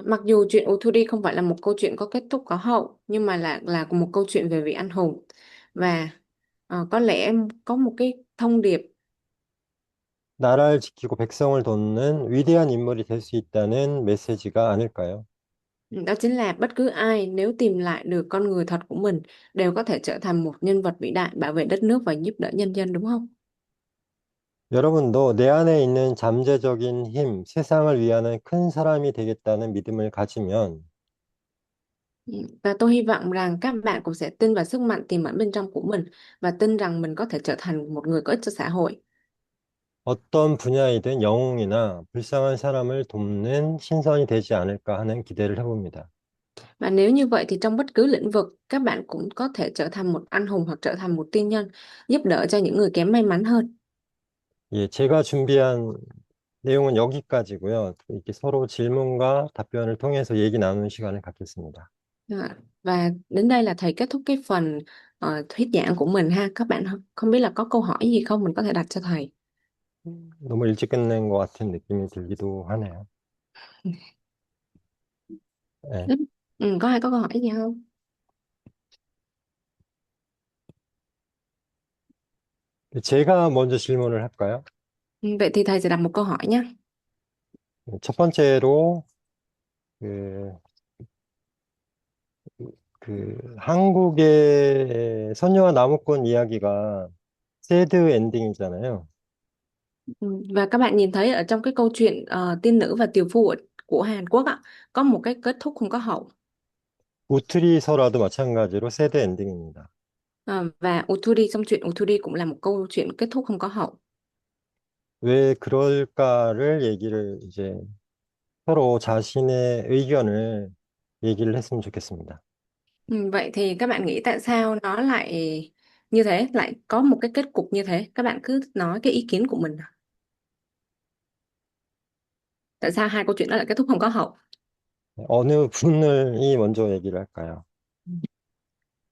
Mặc dù chuyện Uthudi không phải là một câu chuyện có kết thúc có hậu, nhưng mà là một câu chuyện về vị anh hùng, và có lẽ có một cái thông điệp. 나라를 지키고 백성을 돕는 위대한 인물이 될 수 있다는 메시지가 아닐까요? Đó chính là bất cứ ai nếu tìm lại được con người thật của mình đều có thể trở thành một nhân vật vĩ đại, bảo vệ đất nước và giúp đỡ nhân dân, đúng không? 여러분도 내 안에 있는 잠재적인 힘, 세상을 위하는 큰 사람이 되겠다는 믿음을 가지면 Và tôi hy vọng rằng các bạn cũng sẽ tin vào sức mạnh tiềm ẩn bên trong của mình và tin rằng mình có thể trở thành một người có ích cho xã hội. 어떤 분야이든 영웅이나 불쌍한 사람을 돕는 신선이 되지 않을까 하는 기대를 해봅니다. Và nếu như vậy thì trong bất cứ lĩnh vực các bạn cũng có thể trở thành một anh hùng hoặc trở thành một tiên nhân giúp đỡ cho những người kém may mắn hơn. 예, 제가 준비한 내용은 여기까지고요. 이렇게 서로 질문과 답변을 통해서 얘기 나누는 시간을 갖겠습니다. Và đến đây là thầy kết thúc cái phần thuyết giảng của mình ha. Các bạn không biết là có câu hỏi gì không, mình có thể đặt cho thầy. 너무 일찍 끝낸 것 같은 느낌이 들기도 하네요. 예. Có ai có câu hỏi gì không? 제가 먼저 질문을 할까요? Vậy thì thầy sẽ đặt một câu hỏi nhé. 첫 번째로 그, 한국의 선녀와 나무꾼 이야기가 새드 엔딩이잖아요. Và các bạn nhìn thấy ở trong cái câu chuyện tiên nữ và tiều phu của Hàn Quốc ạ, có một cái kết thúc không có hậu. 우트리서라도 마찬가지로 새드 엔딩입니다. Và Uthudi, trong chuyện Uthudi cũng là một câu chuyện kết thúc không có hậu. 왜 그럴까를 얘기를 이제 서로 자신의 의견을 얘기를 했으면 좋겠습니다. Vậy thì các bạn nghĩ tại sao nó lại như thế, lại có một cái kết cục như thế? Các bạn cứ nói cái ý kiến của mình. Tại sao hai câu chuyện đó lại kết thúc không có hậu? 어느 분이 먼저 얘기를 할까요?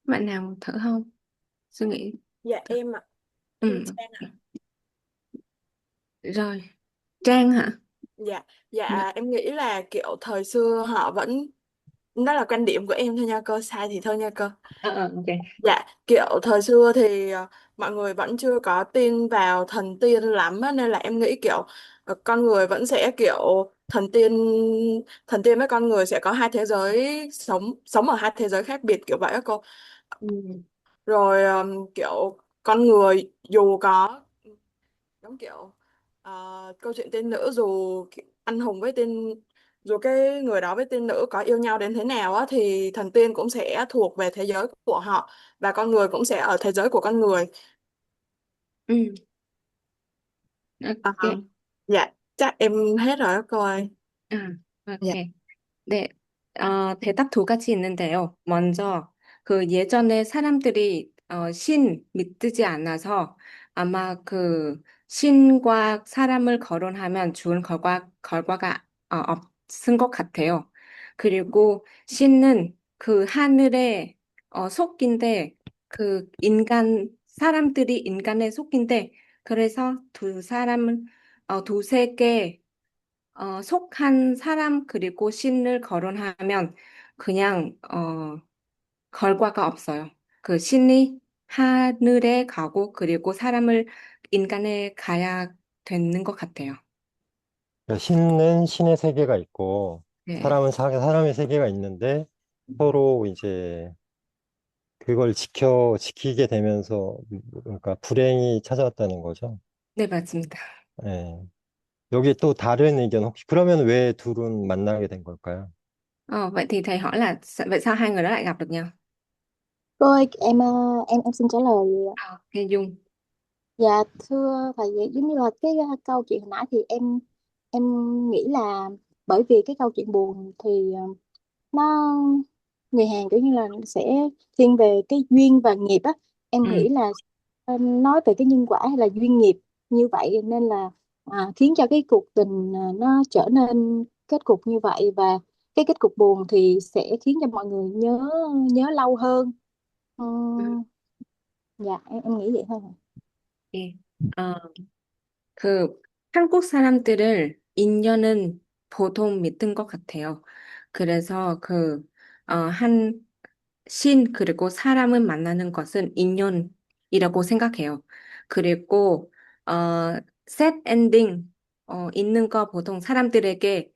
Bạn nào thử không? Suy nghĩ. Dạ em ạ, em Ừ. Trang ạ. Rồi. Trang hả? Dạ, Dạ. dạ em nghĩ là kiểu thời xưa họ vẫn, đó là quan điểm của em thôi nha cơ, sai thì thôi nha cơ. Ok. Dạ, kiểu thời xưa thì mọi người vẫn chưa có tin vào thần tiên lắm á, nên là em nghĩ kiểu con người vẫn sẽ kiểu thần tiên với con người sẽ có hai thế giới, sống sống ở hai thế giới khác biệt kiểu vậy á cô. Ừ. Rồi kiểu con người dù có giống kiểu câu chuyện tiên nữ, dù anh hùng với tiên, dù cái người đó với tiên nữ có yêu nhau đến thế nào á thì thần tiên cũng sẽ thuộc về thế giới của họ và con người cũng sẽ ở thế giới của con người. Ừ. À, Ok. dạ chắc em hết rồi đó cô ơi. Dạ. 오케이. 네, 대답 2가지 있는데요. 먼저, 예전에 사람들이, 신 믿지 않아서 아마 신과 사람을 거론하면 좋은 결과가, 없은 것 같아요. 그리고 신은 그 하늘의, 속인데, 사람들이 인간의 속인데, 그래서 두세 개, 속한 사람 그리고 신을 거론하면 그냥 결과가 없어요. 신이 하늘에 가고 그리고 사람을 인간에 가야 되는 것 같아요. 그러니까 신은 신의 세계가 있고 네, 사람은 사람의 세계가 있는데 서로 이제 그걸 지키게 되면서 그러니까 불행이 찾아왔다는 거죠. 네, 맞습니다. 예. 여기 또 다른 의견 혹시 그러면 왜 둘은 만나게 된 걸까요? Vậy thì thầy hỏi là vậy sao hai người đó lại gặp được nhau? Cô ơi, em xin trả lời. Nghe Dung. Dạ thưa thầy, giống như là cái câu chuyện hồi nãy thì em nghĩ là bởi vì cái câu chuyện buồn thì nó người Hàn kiểu như là sẽ thiên về cái duyên và nghiệp á. Em Ừ. nghĩ là nói về cái nhân quả hay là duyên nghiệp như vậy nên là khiến cho cái cuộc tình nó trở nên kết cục như vậy, và cái kết cục buồn thì sẽ khiến cho mọi người nhớ nhớ lâu hơn. Ừ. Dạ em nghĩ vậy thôi. 예. 한국 사람들을 인연은 보통 믿는 것 같아요. 그래서 그리고 사람을 만나는 것은 인연이라고 생각해요. 그리고, 셋 엔딩, 있는 거 보통 사람들에게,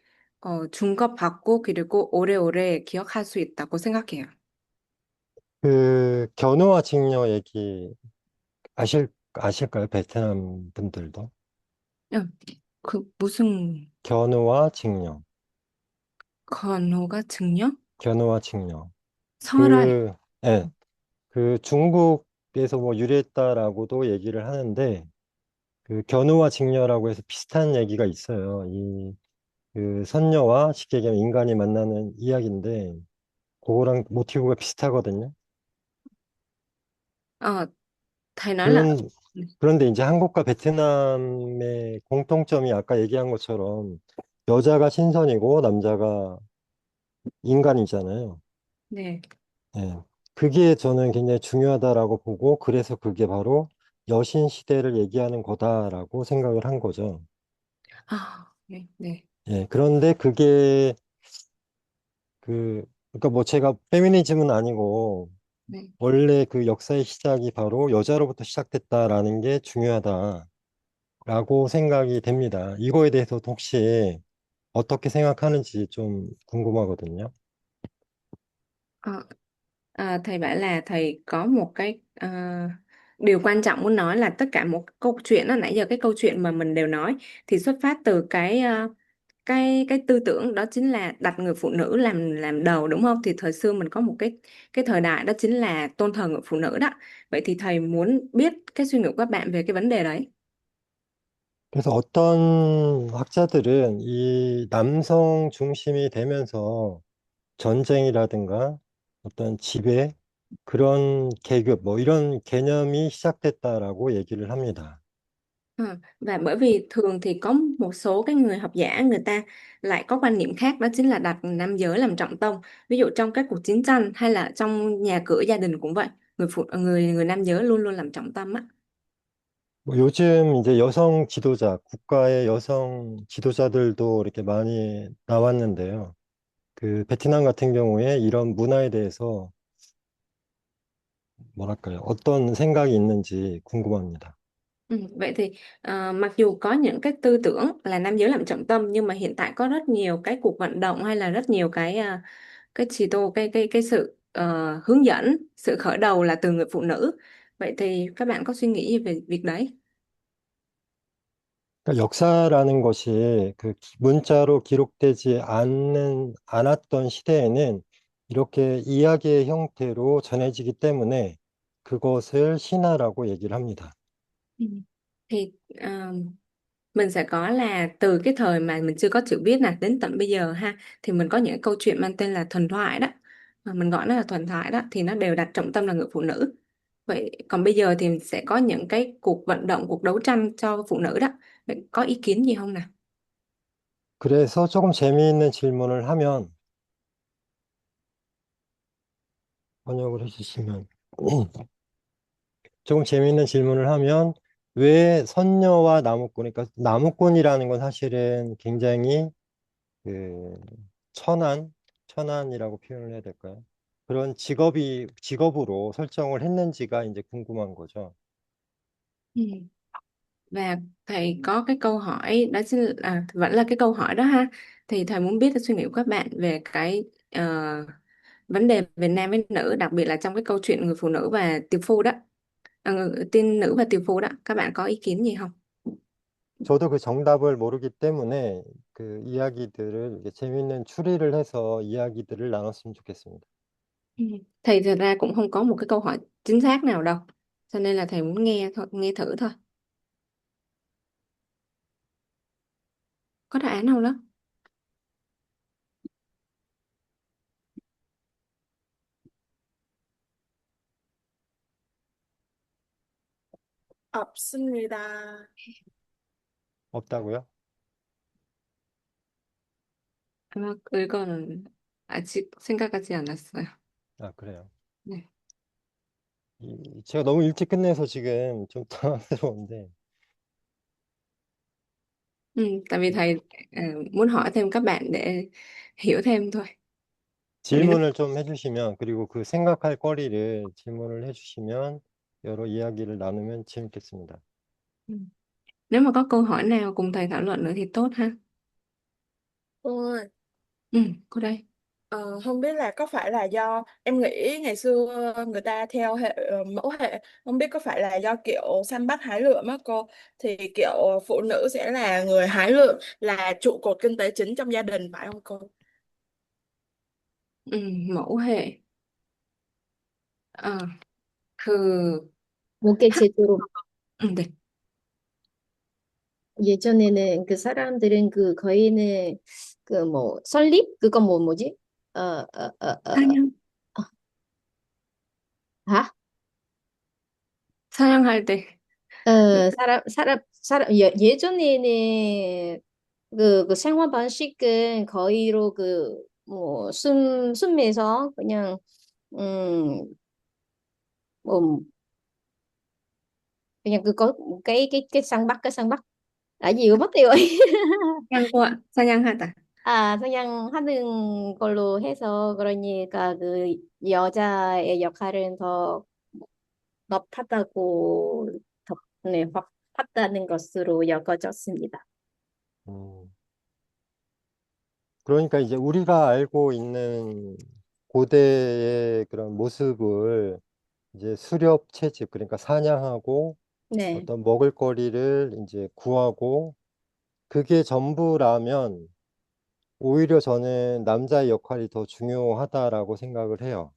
중급받고, 그리고 오래오래 기억할 수 있다고 생각해요. 그 견우와 직녀 얘기 아실까요? 베트남 분들도 응, 무슨 견우와 직녀, 건호가 증명? 견우와 직녀. 설아요. 그 예, 그 중국에서 뭐 유래했다라고도 얘기를 하는데 그 견우와 직녀라고 해서 비슷한 얘기가 있어요. 이 그 선녀와 쉽게 얘기하면 인간이 만나는 이야기인데 그거랑 모티브가 비슷하거든요. Ờ, thầy nói là 그런 그런데 이제 한국과 베트남의 공통점이 아까 얘기한 것처럼 여자가 신선이고 남자가 인간이잖아요. 네. 예. 그게 저는 굉장히 중요하다라고 보고 그래서 그게 바로 여신 시대를 얘기하는 거다라고 생각을 한 거죠. 네, 네, 예. 그런데 그게 그러니까 뭐 제가 페미니즘은 아니고 네. 원래 그 역사의 시작이 바로 여자로부터 시작됐다라는 게 중요하다라고 생각이 됩니다. 이거에 대해서 혹시 어떻게 생각하는지 좀 궁금하거든요. Ờ, thầy bảo là thầy có một điều quan trọng muốn nói là tất cả một câu chuyện đó, nãy giờ cái câu chuyện mà mình đều nói thì xuất phát từ cái tư tưởng đó chính là đặt người phụ nữ làm đầu, đúng không? Thì thời xưa mình có một cái thời đại đó chính là tôn thờ người phụ nữ đó. Vậy thì thầy muốn biết cái suy nghĩ của các bạn về cái vấn đề đấy. 그래서 어떤 학자들은 이 남성 중심이 되면서 전쟁이라든가 어떤 지배, 그런 계급, 뭐 이런 개념이 시작됐다라고 얘기를 합니다. Và bởi vì thường thì có một số cái người học giả người ta lại có quan niệm khác, đó chính là đặt nam giới làm trọng tâm. Ví dụ trong các cuộc chiến tranh hay là trong nhà cửa gia đình cũng vậy, người nam giới luôn luôn làm trọng tâm á. 뭐 요즘 이제 여성 지도자, 국가의 여성 지도자들도 이렇게 많이 나왔는데요. 그 베트남 같은 경우에 이런 문화에 대해서 뭐랄까요? 어떤 생각이 있는지 궁금합니다. Vậy thì mặc dù có những cái tư tưởng là nam giới làm trọng tâm, nhưng mà hiện tại có rất nhiều cái cuộc vận động hay là rất nhiều cái chỉ tô cái sự hướng dẫn, sự khởi đầu là từ người phụ nữ. Vậy thì các bạn có suy nghĩ gì về việc đấy? 그러니까 역사라는 것이 문자로 기록되지 않았던 시대에는 이렇게 이야기의 형태로 전해지기 때문에 그것을 신화라고 얘기를 합니다. Ừ. Thì mình sẽ có là từ cái thời mà mình chưa có chữ viết này đến tận bây giờ ha, thì mình có những câu chuyện mang tên là thần thoại đó, mà mình gọi nó là thần thoại đó, thì nó đều đặt trọng tâm là người phụ nữ. Vậy còn bây giờ thì sẽ có những cái cuộc vận động, cuộc đấu tranh cho phụ nữ đó. Vậy có ý kiến gì không nào? 그래서 조금 재미있는 질문을 하면 번역을 해주시면 조금 재미있는 질문을 하면 왜 선녀와 나무꾼, 그러니까 나무꾼이라는 건 사실은 굉장히 그 천한이라고 표현을 해야 될까요? 그런 직업으로 설정을 했는지가 이제 궁금한 거죠. Ừ. Và thầy có cái câu hỏi đó chính là vẫn là cái câu hỏi đó ha. Thì thầy muốn biết suy nghĩ của các bạn về cái vấn đề về nam với nữ, đặc biệt là trong cái câu chuyện người phụ nữ và tiệp phu đó. Tiên nữ và tiệp phu đó. Các bạn có ý kiến gì không? 저도 그 정답을 모르기 때문에 그 이야기들을 이렇게 재밌는 추리를 해서 이야기들을 나눴으면 좋겠습니다. Ừ. Thầy thật ra cũng không có một cái câu hỏi chính xác nào đâu. Cho nên là thầy muốn nghe thôi, nghe thử thôi. Có đáp án nào đó? 없습니다. 없다고요? 이거는 아직 생각하지 않았어요. 아, 그래요. 네. 제가 너무 일찍 끝내서 지금 좀 당황스러운데. Tại vì thầy muốn hỏi thêm các bạn để hiểu thêm thôi. Để 질문을 좀 해주시면, 그리고 그 생각할 거리를 질문을 해주시면 여러 이야기를 나누면 재밌겠습니다. Ừ. Nếu mà có câu hỏi nào cùng thầy thảo luận nữa thì tốt ha. Ôi, Ừ, cô đây. không biết là có phải là do em nghĩ ngày xưa người ta theo hệ mẫu hệ, không biết có phải là do kiểu săn bắt hái lượm á cô, thì kiểu phụ nữ sẽ là người hái lượm, là trụ cột kinh tế chính trong gia đình phải không cô? Mẫu hệ. Ờ, 그, 목계제도로 네. 예전에는 그 사람들은 그 거인의 그 뭐 설립 그거 뭐 뭐지? 사냥, 아? 사냥할 때. 사람 예전에는 그 생활 방식은 거의로 그 뭐 숨에서 그냥 음 뭐 그냥 그 có cái săn bắt là gì mà mất tiêu rồi. 사냥 cô ạ. 사냥하다. 그냥 하는 걸로 해서 그러니까 그 여자의 역할은 더 높았다고 확 팠다는 것으로 여겨졌습니다. 음, 그러니까 이제 우리가 알고 있는 고대의 그런 모습을 이제 수렵 채집, 그러니까 사냥하고 네. 어떤 먹을거리를 이제 구하고 그게 전부라면 오히려 저는 남자의 역할이 더 중요하다라고 생각을 해요.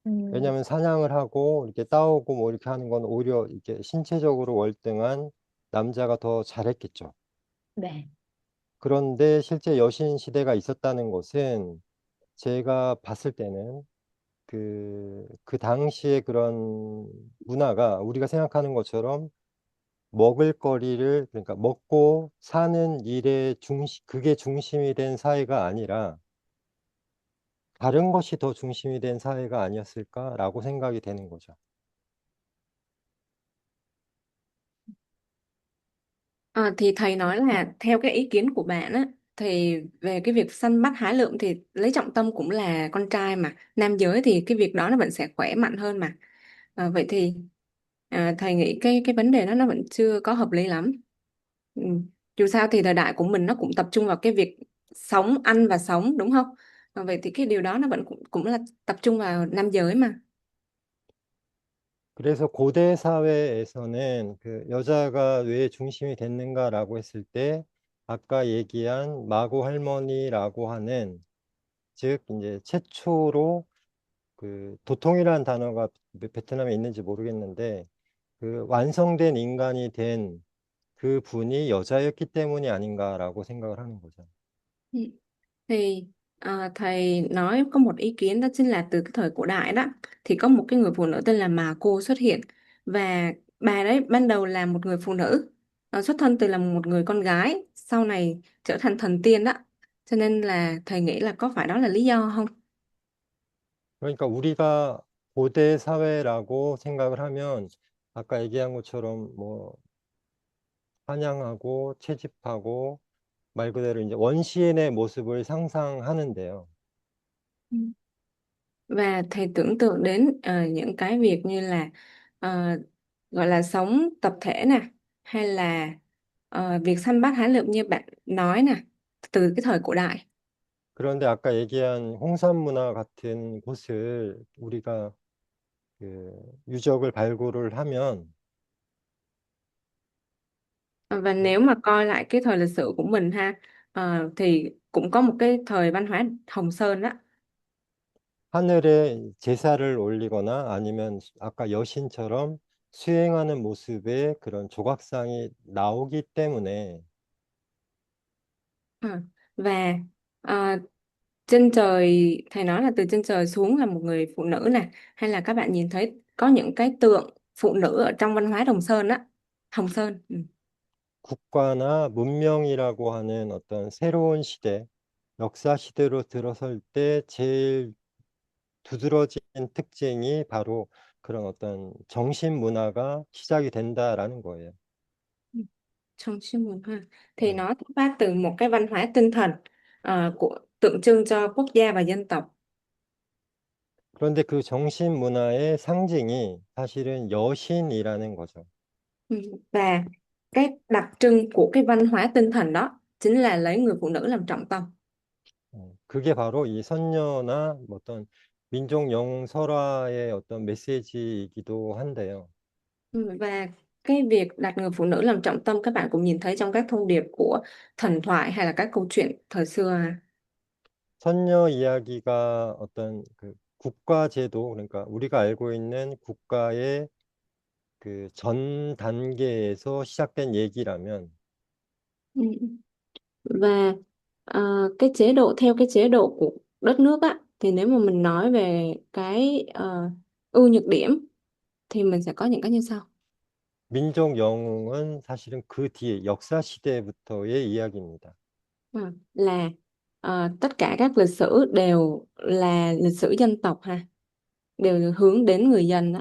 음, 왜냐하면 사냥을 하고 이렇게 따오고 뭐 이렇게 하는 건 오히려 이렇게 신체적으로 월등한 남자가 더 잘했겠죠. 네. 그런데 실제 여신 시대가 있었다는 것은 제가 봤을 때는 그 당시에 그런 문화가 우리가 생각하는 것처럼 먹을거리를, 그러니까 먹고 사는 일의 그게 중심이 된 사회가 아니라 다른 것이 더 중심이 된 사회가 아니었을까라고 생각이 되는 거죠. Thì thầy nói là theo cái ý kiến của bạn á, thì về cái việc săn bắt hái lượm thì lấy trọng tâm cũng là con trai mà, nam giới thì cái việc đó nó vẫn sẽ khỏe mạnh hơn mà. Vậy thì thầy nghĩ cái vấn đề đó nó vẫn chưa có hợp lý lắm. Ừ. Dù sao thì thời đại của mình nó cũng tập trung vào cái việc sống, ăn và sống đúng không? Vậy thì cái điều đó nó vẫn cũng là tập trung vào nam giới mà. 그래서 고대 사회에서는 그 여자가 왜 중심이 됐는가라고 했을 때 아까 얘기한 마고 할머니라고 하는, 즉 이제 최초로 그 도통이라는 단어가 베트남에 있는지 모르겠는데 그 완성된 인간이 된 그 분이 여자였기 때문이 아닌가라고 생각을 하는 거죠. Ừ. Thì thầy nói có một ý kiến đó chính là từ cái thời cổ đại đó thì có một cái người phụ nữ tên là Mà Cô xuất hiện, và bà đấy ban đầu là một người phụ nữ, xuất thân từ là một người con gái, sau này trở thành thần tiên đó, cho nên là thầy nghĩ là có phải đó là lý do không? 그러니까 우리가 고대 사회라고 생각을 하면 아까 얘기한 것처럼 뭐 사냥하고 채집하고 말 그대로 이제 원시인의 모습을 상상하는데요. Ừ. Và thầy tưởng tượng đến những cái việc như là ờ, gọi là sống tập thể nè, hay là việc săn bắt hái lượm như bạn nói nè, từ cái thời cổ đại. 그런데 아까 얘기한 홍산 문화 같은 곳을 우리가 그 유적을 발굴을 하면 Và nếu mà coi lại cái thời lịch sử của mình ha, thì cũng có một cái thời văn hóa Hồng Sơn đó. 하늘에 제사를 올리거나 아니면 아까 여신처럼 수행하는 모습의 그런 조각상이 나오기 때문에 Ờ, và ờ, trên trời thầy nói là từ trên trời xuống là một người phụ nữ nè, hay là các bạn nhìn thấy có những cái tượng phụ nữ ở trong văn hóa Đồng Sơn á, Hồng Sơn. Ừ. 국가나 문명이라고 하는 어떤 새로운 시대, 역사 시대로 들어설 때 제일 두드러진 특징이 바로 그런 어떤 정신 문화가 시작이 된다라는 거예요. Trong chuyên môn ha, thì 네. nó xuất phát từ một cái văn hóa tinh thần của tượng trưng cho quốc gia và dân tộc. 그런데 그 정신 문화의 상징이 사실은 여신이라는 거죠. Ừ. Và cái đặc trưng của cái văn hóa tinh thần đó chính là lấy người phụ nữ làm trọng tâm. 그게 바로 이 선녀나 뭐 어떤 민족 영웅 설화의 어떤 메시지이기도 한데요. Và cái việc đặt người phụ nữ làm trọng tâm các bạn cũng nhìn thấy trong các thông điệp của thần thoại hay là các câu chuyện thời xưa. 선녀 이야기가 어떤 그 국가 제도, 그러니까 우리가 알고 있는 국가의 그 전 단계에서 시작된 얘기라면 Ừ. Và cái chế độ theo cái chế độ của đất nước á, thì nếu mà mình nói về cái ưu nhược điểm thì mình sẽ có những cái như sau. 민족 영웅은 사실은 그 뒤에 역사 시대부터의 이야기입니다. Là tất cả các lịch sử đều là lịch sử dân tộc ha, đều hướng đến người dân đó.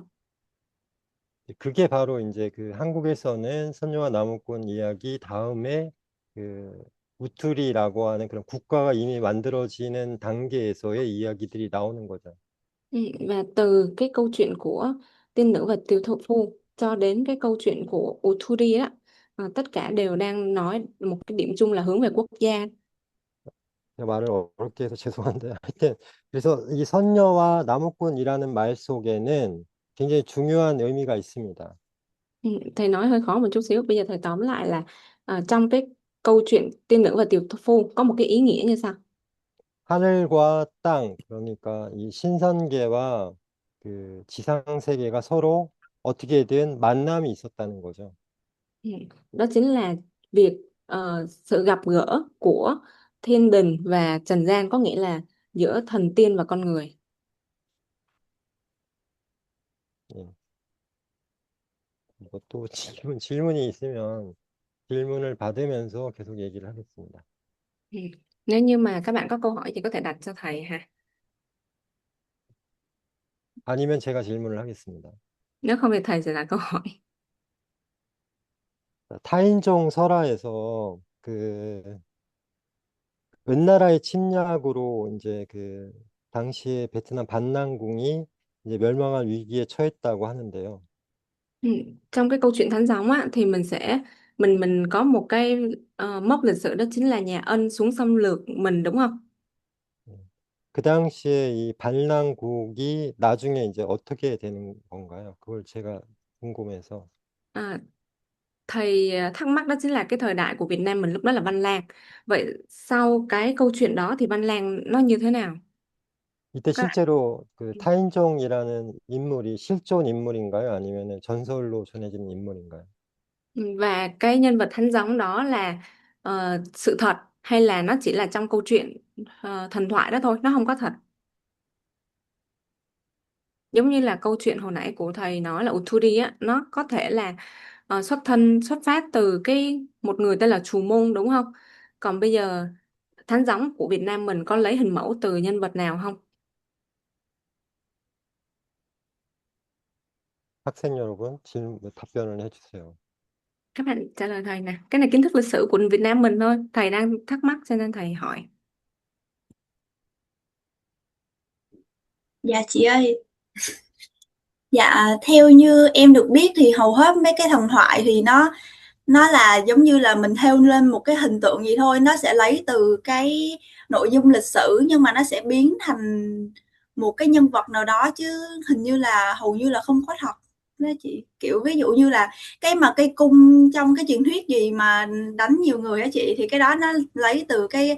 그게 바로 이제 그 한국에서는 선녀와 나무꾼 이야기 다음에 그 우투리라고 하는 그런 국가가 이미 만들어지는 단계에서의 이야기들이 나오는 거죠. Và từ cái câu chuyện của tiên nữ và tiểu thợ phu cho đến cái câu chuyện của Uthuri á, tất cả đều đang nói một cái điểm chung là hướng về quốc gia. 제가 말을 어렵게 해서 죄송한데 하여튼 그래서 이 선녀와 나무꾼이라는 말 속에는 굉장히 중요한 의미가 있습니다. Thầy nói hơi khó một chút xíu, bây giờ thầy tóm lại là trong cái câu chuyện tiên nữ và tiểu thợ phu có một cái ý nghĩa như sau. 하늘과 땅, 그러니까 이 신선계와 그 지상 세계가 서로 어떻게든 만남이 있었다는 거죠. Ừ. Đó chính là việc sự gặp gỡ của thiên đình và trần gian, có nghĩa là giữa thần tiên và con người. 예. 뭐또 질문이 있으면 질문을 받으면서 계속 얘기를 하겠습니다. Ừ. Nếu như mà các bạn có câu hỏi thì có thể đặt cho thầy ha. 아니면 제가 질문을 하겠습니다. Nếu không thì thầy sẽ đặt câu hỏi. 타인종 설화에서 그 은나라의 침략으로 이제 그 당시에 베트남 반란군이 이제 멸망할 위기에 처했다고 하는데요. Ừ. Trong cái câu chuyện Thánh Gióng á thì mình có một cái mốc lịch sử, đó chính là nhà Ân xuống xâm lược mình, đúng không? 그 당시에 이 반란국이 나중에 이제 어떻게 되는 건가요? 그걸 제가 궁금해서. À, thầy thắc mắc đó chính là cái thời đại của Việt Nam mình lúc đó là Văn Lang. Vậy sau cái câu chuyện đó thì Văn Lang nó như thế nào? 이때 Các 실제로 그 bạn. 타인종이라는 인물이 실존 인물인가요? 아니면은 전설로 전해지는 인물인가요? Và cái nhân vật Thánh Gióng đó là sự thật hay là nó chỉ là trong câu chuyện thần thoại đó thôi, nó không có thật. Giống như là câu chuyện hồi nãy của thầy nói là Uthuri á, nó có thể là xuất phát từ một người tên là Chù Môn, đúng không? Còn bây giờ Thánh Gióng của Việt Nam mình có lấy hình mẫu từ nhân vật nào không? 학생 여러분, 답변을 해주세요. Các bạn trả lời thầy nè. Cái này kiến thức lịch sử của Việt Nam mình thôi. Thầy đang thắc mắc cho nên thầy hỏi. Dạ chị ơi, dạ theo như em được biết thì hầu hết mấy cái thần thoại thì nó nó là giống như là mình theo lên một cái hình tượng gì thôi, nó sẽ lấy từ cái nội dung lịch sử nhưng mà nó sẽ biến thành một cái nhân vật nào đó, chứ hình như là hầu như là không có thật đó chị. Kiểu ví dụ như là cái mà cây cung trong cái truyền thuyết gì mà đánh nhiều người á chị, thì cái đó nó lấy từ cái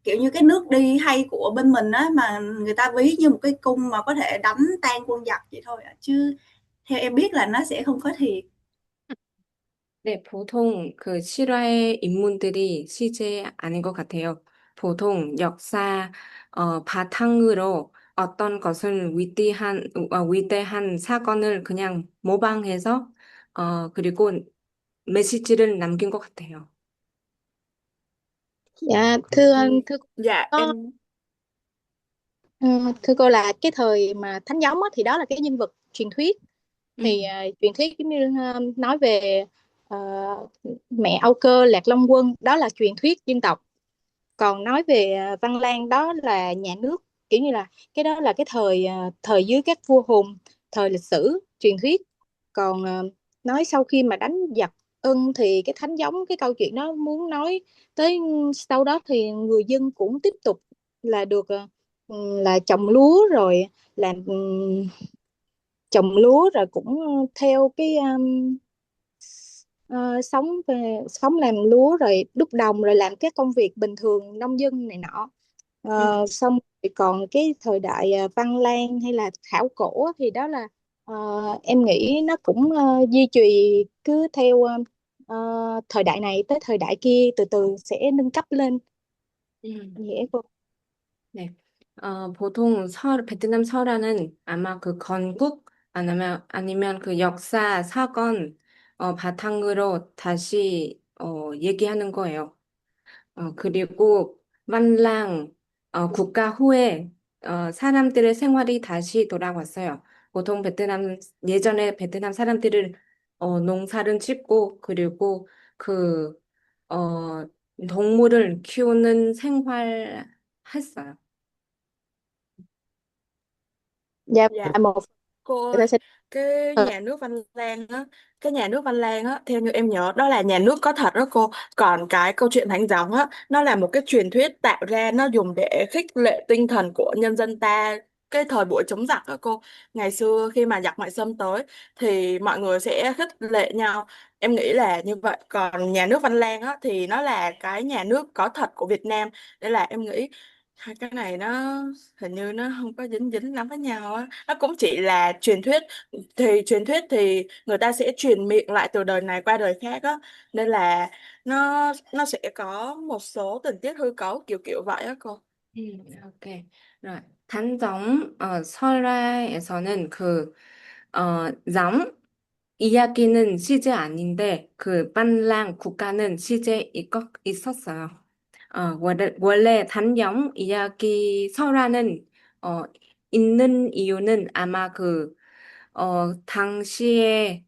kiểu như cái nước đi hay của bên mình á, mà người ta ví như một cái cung mà có thể đánh tan quân giặc vậy thôi ạ. Chứ theo em biết là nó sẽ không có thiệt. 네, 보통 그 실화의 인물들이 실제 아닌 것 같아요. 보통 역사 바탕으로 어떤 것을 위대한 사건을 그냥 모방해서 그리고 메시지를 남긴 것 같아요. Dạ 그, thưa Dạ có em thưa cô là cái thời mà Thánh Giống á, thì đó là cái nhân vật truyền thuyết. Thì 음, truyền thuyết giống như nói về ờ, mẹ Âu Cơ Lạc Long Quân, đó là truyền thuyết dân tộc. Còn nói về Văn Lang đó là nhà nước, kiểu như là cái đó là cái thời thời dưới các vua Hùng, thời lịch sử truyền thuyết. Còn nói sau khi mà đánh giặc Ưng thì cái Thánh Giống, cái câu chuyện đó muốn nói tới sau đó thì người dân cũng tiếp tục là được là trồng lúa rồi làm trồng lúa rồi cũng theo cái sống sống làm lúa rồi đúc đồng rồi làm các công việc bình thường nông dân này nọ. Xong rồi còn cái thời đại Văn Lang hay là khảo cổ á, thì đó là ờ, em nghĩ nó cũng duy trì cứ theo thời đại này tới thời đại kia từ từ sẽ nâng cấp lên 음. vậy cô. 네. 보통 베트남 설화는 아마 그 건국 아니면 그 역사 사건 바탕으로 다시 얘기하는 거예요. 그리고 만랑 국가 후에 사람들의 생활이 다시 돌아왔어요. 보통 예전에 베트남 사람들은 농사를 짓고 그리고 그 어, 동물을 키우는 생활 했어요. Dạ dạ một cô người ta ơi, sẽ cái ờ, nhà nước Văn Lang á, cái nhà nước Văn Lang á, theo như em nhớ đó là nhà nước có thật đó cô. Còn cái câu chuyện Thánh Gióng á, nó là một cái truyền thuyết tạo ra, nó dùng để khích lệ tinh thần của nhân dân ta cái thời buổi chống giặc đó cô. Ngày xưa khi mà giặc ngoại xâm tới thì mọi người sẽ khích lệ nhau. Em nghĩ là như vậy. Còn nhà nước Văn Lang á thì nó là cái nhà nước có thật của Việt Nam. Nên là em nghĩ hai cái này nó hình như nó không có dính dính lắm với nhau á, nó cũng chỉ là truyền thuyết. Thì truyền thuyết thì người ta sẽ truyền miệng lại từ đời này qua đời khác á, nên là nó sẽ có một số tình tiết hư cấu kiểu kiểu vậy á cô. 오케이. Rồi, 단정 설화에서는 점 이야기는 실제 아닌데 그 반랑 국가는 실제 있었어요. 원래 단정 이야기 설화는 어, 있는 이유는 아마 당시에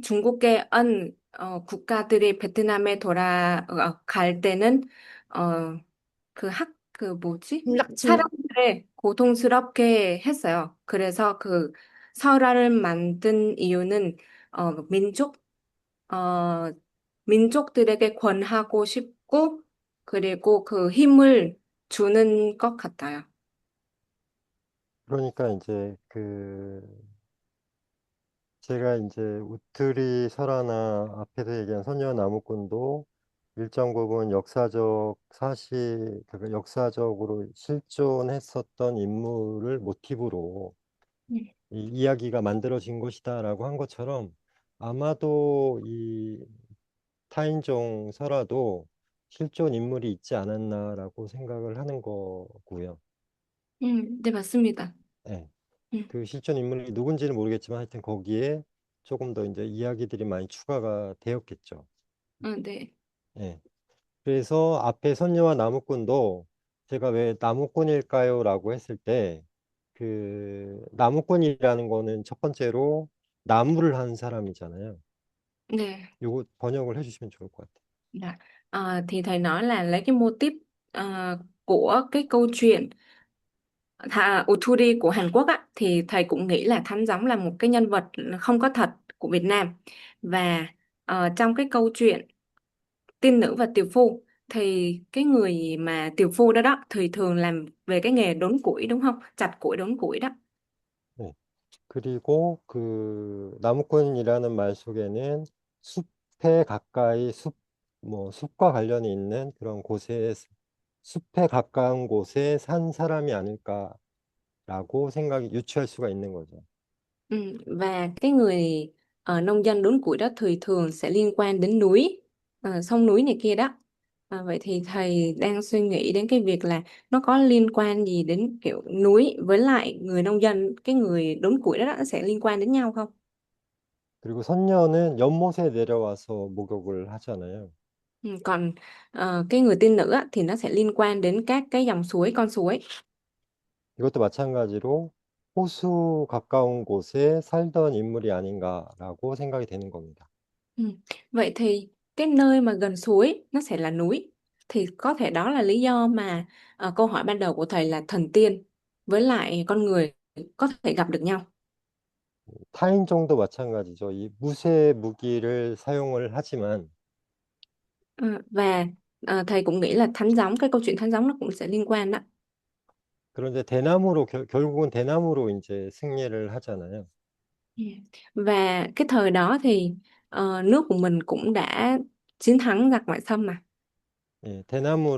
중국의 국가들이 베트남에 돌아갈 때는 뭐지? lập trình. 사람들을 고통스럽게 했어요. 그래서 그 설화를 만든 이유는 민족, 어, 민족들에게 권하고 싶고, 그리고 그 힘을 주는 것 같아요. 그러니까 이제 제가 이제 우투리 설화나 앞에서 얘기한 선녀와 나무꾼도 일정 부분 역사적 그러니까 역사적으로 실존했었던 인물을 모티브로 이 이야기가 만들어진 것이다라고 한 것처럼 아마도 이 타인종 설화도 실존 인물이 있지 않았나라고 생각을 하는 거고요. 네, 맞습니다. 네. 음, 그 실존 인물이 누군지는 모르겠지만 하여튼 거기에 조금 더 이제 이야기들이 많이 추가가 되었겠죠. 네. 예. 그래서 앞에 선녀와 나무꾼도 제가 왜 나무꾼일까요? 라고 했을 때 그 나무꾼이라는 거는 첫 번째로 나무를 한 sa람이잖아요. 네. 요거 번역을 해주시면 좋을 것 같아요. Dạ. Thì thầy nói là lấy cái mô típ của cái câu chuyện Uthuri của Hàn Quốc á, thì thầy cũng nghĩ là Thánh Gióng là một cái nhân vật không có thật của Việt Nam, và trong cái câu chuyện tiên nữ và tiều phu thì cái người mà tiều phu đó đó thì thường làm về cái nghề đốn củi đúng không? Chặt củi đốn củi đó. 네. 그리고 그 나무꾼이라는 말 속에는 숲에 가까이 숲과 관련이 있는 그런 곳에, 숲에 가까운 곳에 산 사람이 아닐까라고 생각이 유추할 수가 있는 거죠. Và cái người nông dân đốn củi đó thì thường sẽ liên quan đến núi, sông núi này kia đó. Vậy thì thầy đang suy nghĩ đến cái việc là nó có liên quan gì đến kiểu núi với lại người nông dân, cái người đốn củi đó, nó sẽ liên quan đến nhau không? 그리고 선녀는 연못에 내려와서 목욕을 하잖아요. Còn cái người tiên nữ á, thì nó sẽ liên quan đến các cái dòng suối, con suối. 이것도 마찬가지로 호수 가까운 곳에 살던 인물이 아닌가라고 생각이 되는 겁니다. Ừ. Vậy thì cái nơi mà gần suối nó sẽ là núi. Thì có thể đó là lý do mà câu hỏi ban đầu của thầy là thần tiên với lại con người có thể gặp được nhau. 타인종도 마찬가지죠. 이 무쇠 무기를 사용을 하지만 Và thầy cũng nghĩ là thánh gióng, cái câu chuyện thánh gióng nó cũng sẽ liên quan đó. 그런데 결국은 대나무로 이제 승리를 하잖아요. Ừ. Và cái thời đó thì nước của mình cũng đã chiến thắng giặc ngoại xâm mà. 예, 대나무,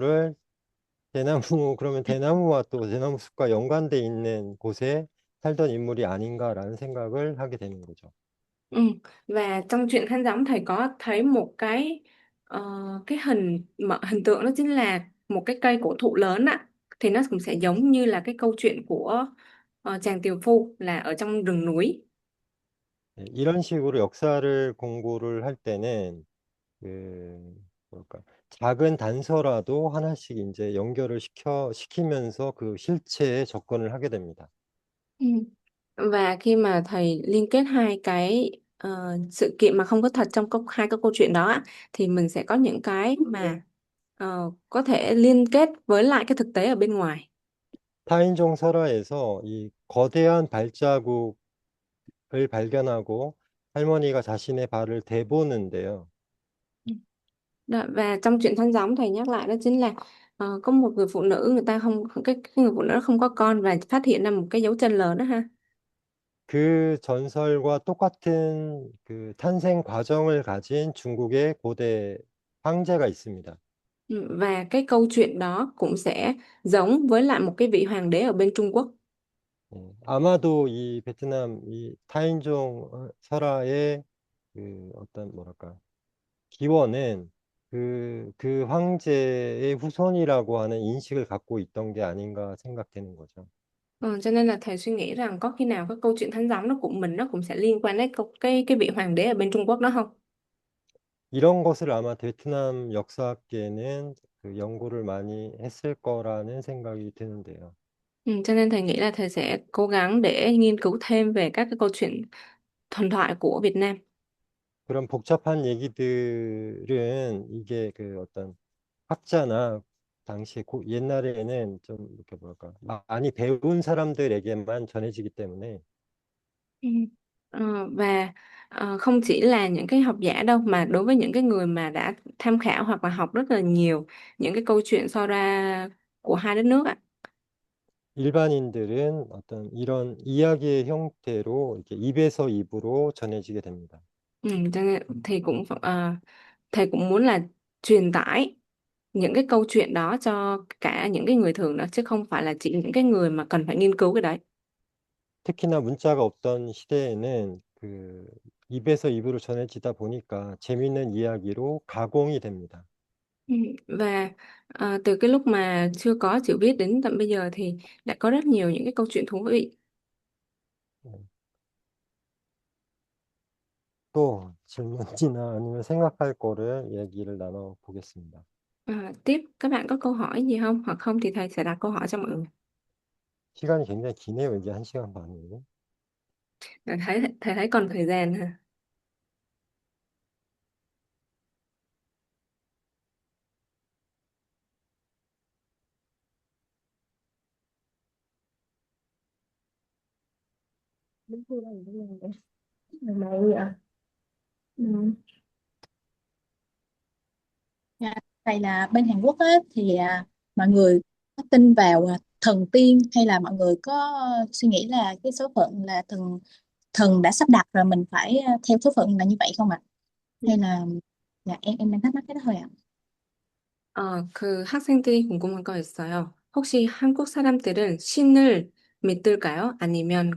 그러면 대나무와 또 대나무 숲과 연관돼 있는 곳에 살던 인물이 아닌가라는 생각을 하게 되는 거죠. Ừ. Và trong truyện Khăn Gióng thầy có thấy một cái hình tượng đó chính là một cái cây cổ thụ lớn ạ, thì nó cũng sẽ giống như là cái câu chuyện của chàng tiều phu là ở trong rừng núi. 예, 이런 식으로 역사를 공부를 할 때는 뭐랄까, 작은 단서라도 하나씩 이제 시키면서 그 실체에 접근을 하게 됩니다. Ừ. Và khi mà thầy liên kết hai cái sự kiện mà không có thật trong hai cái câu chuyện đó ạ, thì mình sẽ có những cái mà có thể liên kết với lại cái thực tế ở bên ngoài. 타인종 설화에서 이 거대한 발자국을 발견하고 할머니가 자신의 발을 대보는데요. Đó, và trong truyện Thánh Gióng thầy nhắc lại đó chính là có một người phụ nữ, người ta không cái người phụ nữ đó không có con và phát hiện ra một cái dấu chân lớn đó ha. 그 전설과 똑같은 그 탄생 과정을 가진 중국의 고대 황제가 있습니다. Và cái câu chuyện đó cũng sẽ giống với lại một cái vị hoàng đế ở bên Trung Quốc. 아마도 이 베트남 이 타인종 설화의 그 어떤 뭐랄까 기원은 그 황제의 후손이라고 하는 인식을 갖고 있던 게 아닌가 생각되는 거죠. Cho nên là thầy suy nghĩ rằng có khi nào cái câu chuyện Thánh Gióng nó cũng sẽ liên quan đến cái vị hoàng đế ở bên Trung Quốc đó không? 이런 것을 아마 베트남 역사학계는 그 연구를 많이 했을 거라는 생각이 드는데요. Cho nên thầy nghĩ là thầy sẽ cố gắng để nghiên cứu thêm về các cái câu chuyện thần thoại của Việt Nam. 그런 복잡한 얘기들은 이게 그 어떤 학자나 옛날에는 좀 이렇게 뭐랄까 많이 배운 사람들에게만 전해지기 때문에 Ừ. Và không chỉ là những cái học giả đâu mà đối với những cái người mà đã tham khảo hoặc là học rất là nhiều những cái câu chuyện so ra của hai đất nước ạ. 일반인들은 어떤 이런 이야기의 형태로 이렇게 입에서 입으로 전해지게 됩니다. Cho nên thì thầy cũng muốn là truyền tải những cái câu chuyện đó cho cả những cái người thường đó chứ không phải là chỉ những cái người mà cần phải nghiên cứu cái đấy. 특히나 문자가 없던 시대에는 그 입에서 입으로 전해지다 보니까 재밌는 이야기로 가공이 됩니다. Và từ cái lúc mà chưa có chữ viết đến tận bây giờ thì đã có rất nhiều những cái câu chuyện thú vị. 네. 또 질문이나 아니면 생각할 거를 얘기를 나눠 보겠습니다. Tiếp các bạn có câu hỏi gì không? Hoặc không thì thầy sẽ đặt câu hỏi cho mọi người. 시간이 굉장히 기네요. 이제 1시간 반이에요. Thầy thấy còn thời gian ha. Đúng rồi, đúng rồi. Này à. Ừ. Vậy là bên Hàn Quốc á, thì mọi người có tin vào thần tiên, hay là mọi người có suy nghĩ là cái số phận là thần thần đã sắp đặt rồi, mình phải theo số phận là như vậy không ạ? Ừ. Hay là dạ, em đang thắc mắc cái đó thôi ạ. 그 학생들이 궁금한 거 있어요. 혹시 한국 사람들은 신을 믿을까요? 아니면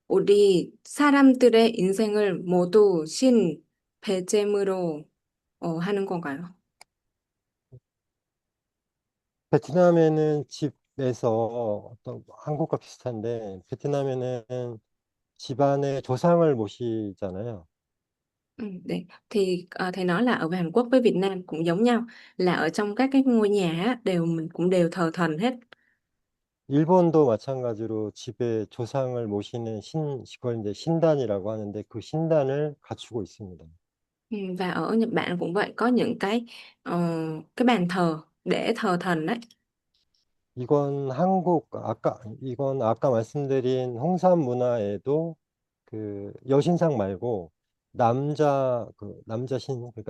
우리 사람들의 인생을 모두 신 배제므로 하는 건가요? 베트남에는 집에서 어떤 한국과 비슷한데 베트남에는 집안의 조상을 모시잖아요. Đấy. Thì thầy nói là ở Hàn Quốc với Việt Nam cũng giống nhau, là ở trong các cái ngôi nhà á, mình cũng đều thờ thần hết. 일본도 마찬가지로 집에 조상을 모시는 그걸 이제 신단이라고 하는데 그 신단을 갖추고 있습니다. Và ở Nhật Bản cũng vậy, có những cái bàn thờ để thờ thần đấy. 이건 아까 말씀드린 홍산 문화에도 그 여신상 말고 그러니까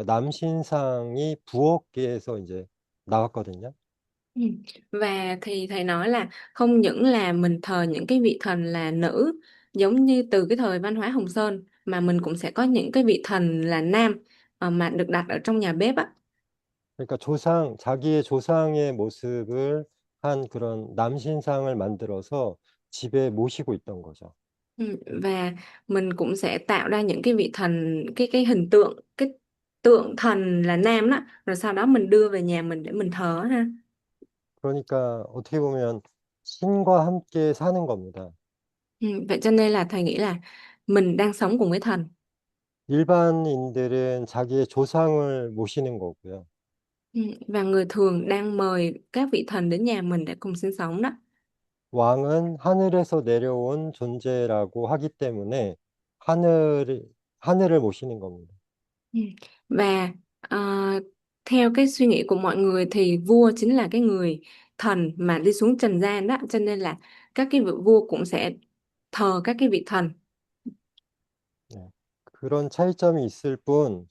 남신상이 부엌에서 이제 나왔거든요. Ừ. Và thì thầy nói là không những là mình thờ những cái vị thần là nữ giống như từ cái thời văn hóa Hồng Sơn, mà mình cũng sẽ có những cái vị thần là nam mà được đặt ở trong nhà bếp á. 그러니까 자기의 조상의 모습을 한 그런 남신상을 만들어서 집에 모시고 있던 거죠. Ừ. Và mình cũng sẽ tạo ra những cái vị thần, cái hình tượng, cái tượng thần là nam đó, rồi sau đó mình đưa về nhà mình để mình thờ ha. 그러니까 어떻게 보면 신과 함께 사는 겁니다. Ừ. Vậy cho nên là thầy nghĩ là mình đang sống cùng với thần. 일반인들은 자기의 조상을 모시는 거고요. Ừ. Và người thường đang mời các vị thần đến nhà mình để cùng sinh sống đó. 왕은 하늘에서 내려온 존재라고 하기 때문에 하늘을, 하늘을 모시는 겁니다. Ừ. Và ờ, theo cái suy nghĩ của mọi người thì vua chính là cái người thần mà đi xuống trần gian đó, cho nên là các cái vị vua cũng sẽ thờ các cái vị thần. 네. 그런 차이점이 있을 뿐,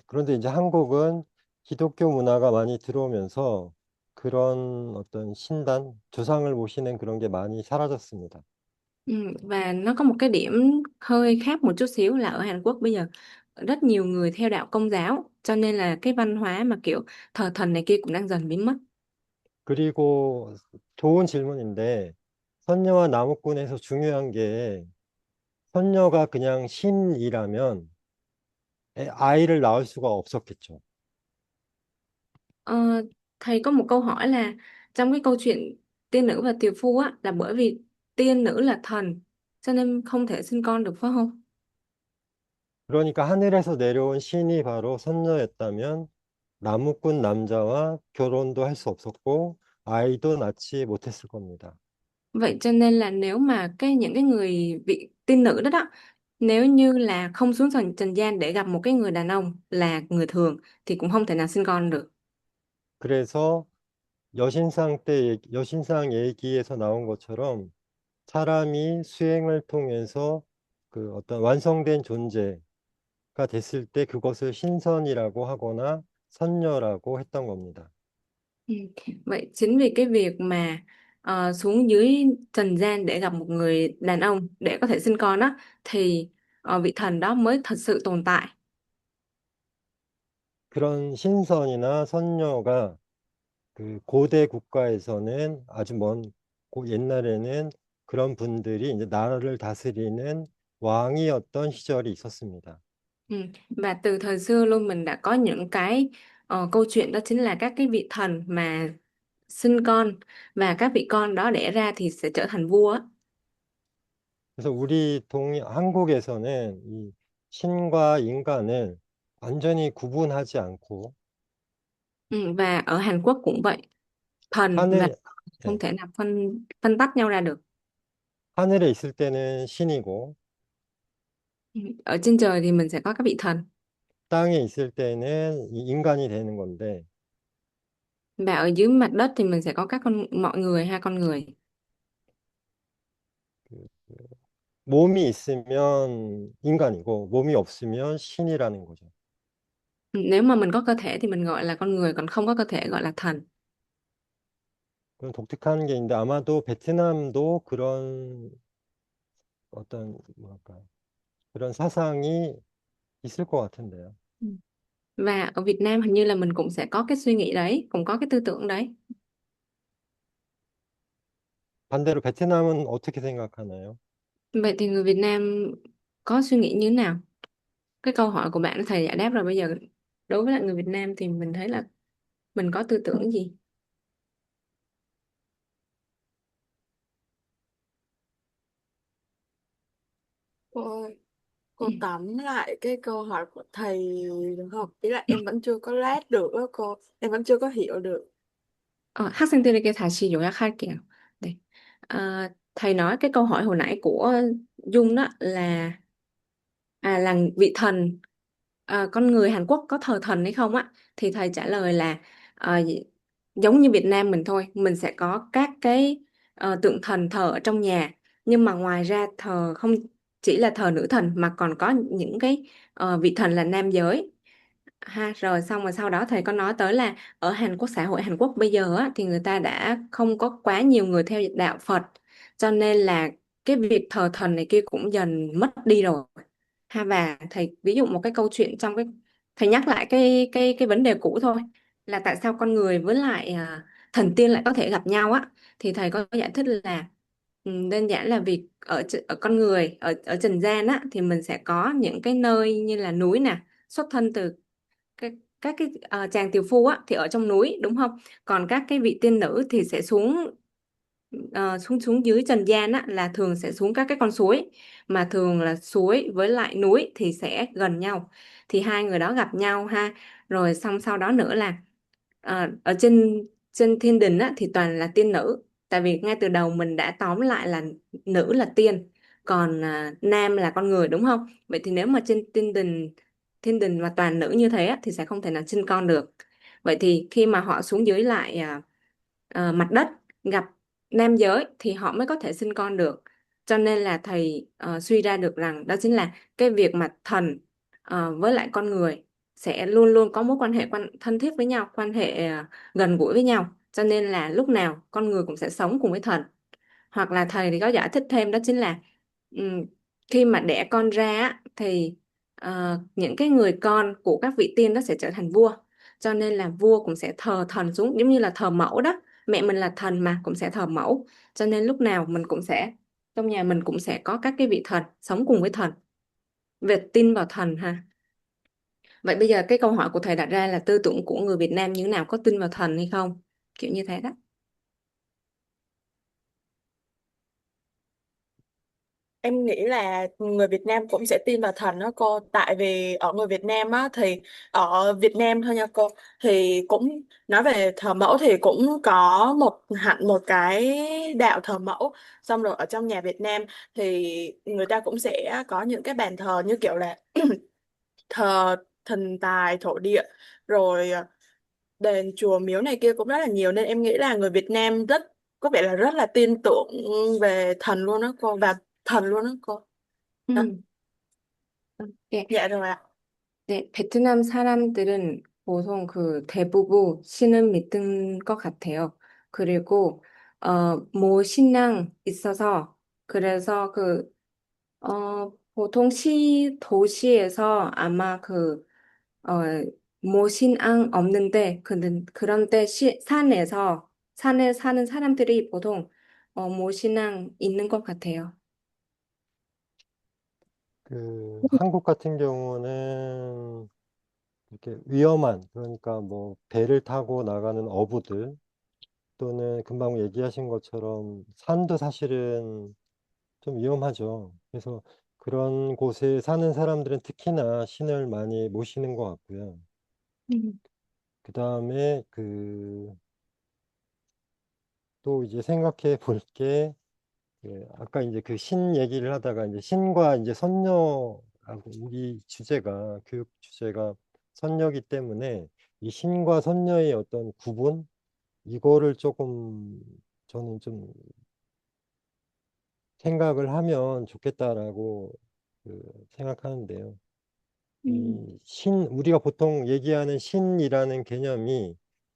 그런데 이제 한국은 기독교 문화가 많이 들어오면서 그런 어떤 조상을 모시는 그런 게 많이 사라졌습니다. Ừ. Và nó có một cái điểm hơi khác một chút xíu là ở Hàn Quốc bây giờ rất nhiều người theo đạo Công giáo, cho nên là cái văn hóa mà kiểu thờ thần này kia cũng đang dần biến mất. 그리고 좋은 질문인데, 선녀와 나무꾼에서 중요한 게 선녀가 그냥 신이라면 아이를 낳을 수가 없었겠죠. Ờ, thầy có một câu hỏi là trong cái câu chuyện tiên nữ và tiều phu á, là bởi vì tiên nữ là thần cho nên không thể sinh con được phải không? 그러니까 하늘에서 내려온 신이 바로 선녀였다면 나무꾼 남자와 결혼도 할 수 없었고 아이도 낳지 못했을 겁니다. Vậy cho nên là nếu mà những cái người vị tiên nữ đó đó, nếu như là không xuống trần gian để gặp một cái người đàn ông là người thường thì cũng không thể nào sinh con được. 그래서 여신상 얘기에서 나온 것처럼 사람이 수행을 통해서 그 어떤 완성된 존재가 됐을 때 그것을 신선이라고 하거나 선녀라고 했던 겁니다. Ừ. Vậy chính vì cái việc mà xuống dưới trần gian để gặp một người đàn ông để có thể sinh con đó, thì vị thần đó mới thật sự tồn tại. 그런 신선이나 선녀가 그 고대 국가에서는 옛날에는 그런 분들이 이제 나라를 다스리는 왕이었던 시절이 있었습니다. Ừ. Và từ thời xưa luôn mình đã có những cái câu chuyện, đó chính là các cái vị thần mà sinh con, và các vị con đó đẻ ra thì sẽ trở thành vua á. 그래서 한국에서는 이 신과 인간을 완전히 구분하지 않고 Ừ. Và ở Hàn Quốc cũng vậy, thần và 하늘, không 예, thể nào phân tách nhau ra được. 하늘에 있을 때는 신이고 Ừ. Ở trên trời thì mình sẽ có các vị thần, 땅에 있을 때는 이 인간이 되는 건데 và ở dưới mặt đất thì mình sẽ có mọi người, hai con người. 그 몸이 있으면 인간이고 몸이 없으면 신이라는 거죠. Nếu mà mình có cơ thể thì mình gọi là con người, còn không có cơ thể gọi là thần. 그런 독특한 게 있는데 아마도 베트남도 그런 어떤 뭐랄까 그런 사상이 있을 것 같은데요. Ừ. Và ở Việt Nam hình như là mình cũng sẽ có cái suy nghĩ đấy, cũng có cái tư tưởng đấy. 반대로 베트남은 어떻게 생각하나요? Vậy thì người Việt Nam có suy nghĩ như thế nào? Cái câu hỏi của bạn thầy giải đáp rồi, bây giờ đối với lại người Việt Nam thì mình thấy là mình có tư tưởng gì? Cô Ừ. cô tóm lại cái câu hỏi của thầy được không? Ý là em vẫn chưa có lát được á cô, em vẫn chưa có hiểu được. 학생들에게 다시 요약할게요. 네. thầy nói cái câu hỏi hồi nãy của Dung đó là vị thần, con người Hàn Quốc có thờ thần hay không á, thì thầy trả lời là à, giống như Việt Nam mình thôi, mình sẽ có các cái tượng thần thờ ở trong nhà, nhưng mà ngoài ra thờ không chỉ là thờ nữ thần mà còn có những cái vị thần là nam giới ha. Rồi xong rồi sau đó thầy có nói tới là ở Hàn Quốc, xã hội Hàn Quốc bây giờ á, thì người ta đã không có quá nhiều người theo đạo Phật, cho nên là cái việc thờ thần này kia cũng dần mất đi rồi ha. Và thầy ví dụ một cái câu chuyện trong cái, thầy nhắc lại cái vấn đề cũ thôi, là tại sao con người với lại thần tiên lại có thể gặp nhau á, thì thầy có giải thích là đơn giản là vì ở con người ở trần gian á thì mình sẽ có những cái nơi như là núi nè, xuất thân từ các cái chàng tiểu phu á thì ở trong núi đúng không, còn các cái vị tiên nữ thì sẽ xuống xuống xuống dưới trần gian á, là thường sẽ xuống các cái con suối, mà thường là suối với lại núi thì sẽ gần nhau, thì hai người đó gặp nhau ha. Rồi xong sau đó nữa là ở trên trên thiên đình á thì toàn là tiên nữ, tại vì ngay từ đầu mình đã tóm lại là nữ là tiên, còn nam là con người đúng không. Vậy thì nếu mà trên thiên đình mà toàn nữ như thế á, thì sẽ không thể nào sinh con được. Vậy thì khi mà họ xuống dưới lại mặt đất gặp nam giới thì họ mới có thể sinh con được. Cho nên là thầy suy ra được rằng đó chính là cái việc mà thần với lại con người sẽ luôn luôn có mối quan hệ thân thiết với nhau, quan hệ gần gũi với nhau, cho nên là lúc nào con người cũng sẽ sống cùng với thần. Hoặc là thầy thì có giải thích thêm đó chính là ừm, khi mà đẻ con ra á, thì những cái người con của các vị tiên đó sẽ trở thành vua, cho nên là vua cũng sẽ thờ thần xuống, giống như là thờ mẫu đó, mẹ mình là thần mà cũng sẽ thờ mẫu, cho nên lúc nào mình cũng sẽ, trong nhà mình cũng sẽ có các cái vị thần sống cùng với thần, về tin vào thần ha. Vậy bây giờ cái câu hỏi của thầy đặt ra là tư tưởng của người Việt Nam như thế nào, có tin vào thần hay không, kiểu như thế đó. Em nghĩ là người Việt Nam cũng sẽ tin vào thần đó cô, tại vì ở người Việt Nam á thì ở Việt Nam thôi nha cô, thì cũng nói về thờ mẫu thì cũng có hẳn một cái đạo thờ mẫu, xong rồi ở trong nhà Việt Nam thì người ta cũng sẽ có những cái bàn thờ như kiểu là thờ thần tài thổ địa, rồi đền chùa miếu này kia cũng rất là nhiều, nên em nghĩ là người Việt Nam có vẻ là rất là tin tưởng về thần luôn đó cô, và thần luôn đó cô. Đó. 음. 네, Dạ rồi ạ. 네, 베트남 사람들은 보통 그 대부분 신을 믿는 것 같아요. 그리고 모 신앙 있어서, 그래서 보통 도시에서 아마 어, 모 신앙 없는데 그런데 산에 사는 사람들이 보통 모 신앙 있는 것 같아요. 그 한국 같은 경우는 이렇게 위험한 그러니까 뭐 배를 타고 나가는 어부들 또는 금방 얘기하신 것처럼 산도 사실은 좀 위험하죠. 그래서 그런 곳에 사는 사람들은 특히나 신을 많이 모시는 것 같고요. 음. 그 다음에 또 이제 생각해 볼 게, 아까 이제 그 신 얘기를 하다가 이제 신과 이제 선녀라고 우리 주제가, 교육 주제가 선녀기 때문에 이 신과 선녀의 어떤 구분? 이거를 조금 저는 좀 생각을 하면 좋겠다라고 생각하는데요. Ừ. 우리가 보통 얘기하는 신이라는 개념이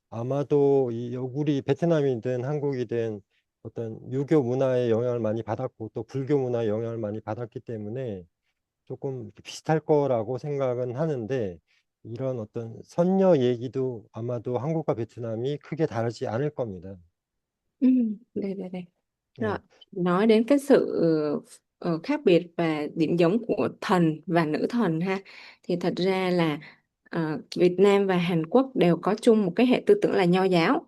아마도 우리 베트남이든 한국이든 어떤 유교 문화의 영향을 많이 받았고 또 불교 문화의 영향을 많이 받았기 때문에 조금 비슷할 거라고 생각은 하는데 이런 어떤 선녀 얘기도 아마도 한국과 베트남이 크게 다르지 않을 겁니다. Ừ, đây. Rồi, 네. nói đến cái sự khác biệt và điểm giống của thần và nữ thần ha, thì thật ra là Việt Nam và Hàn Quốc đều có chung một cái hệ tư tưởng là nho giáo.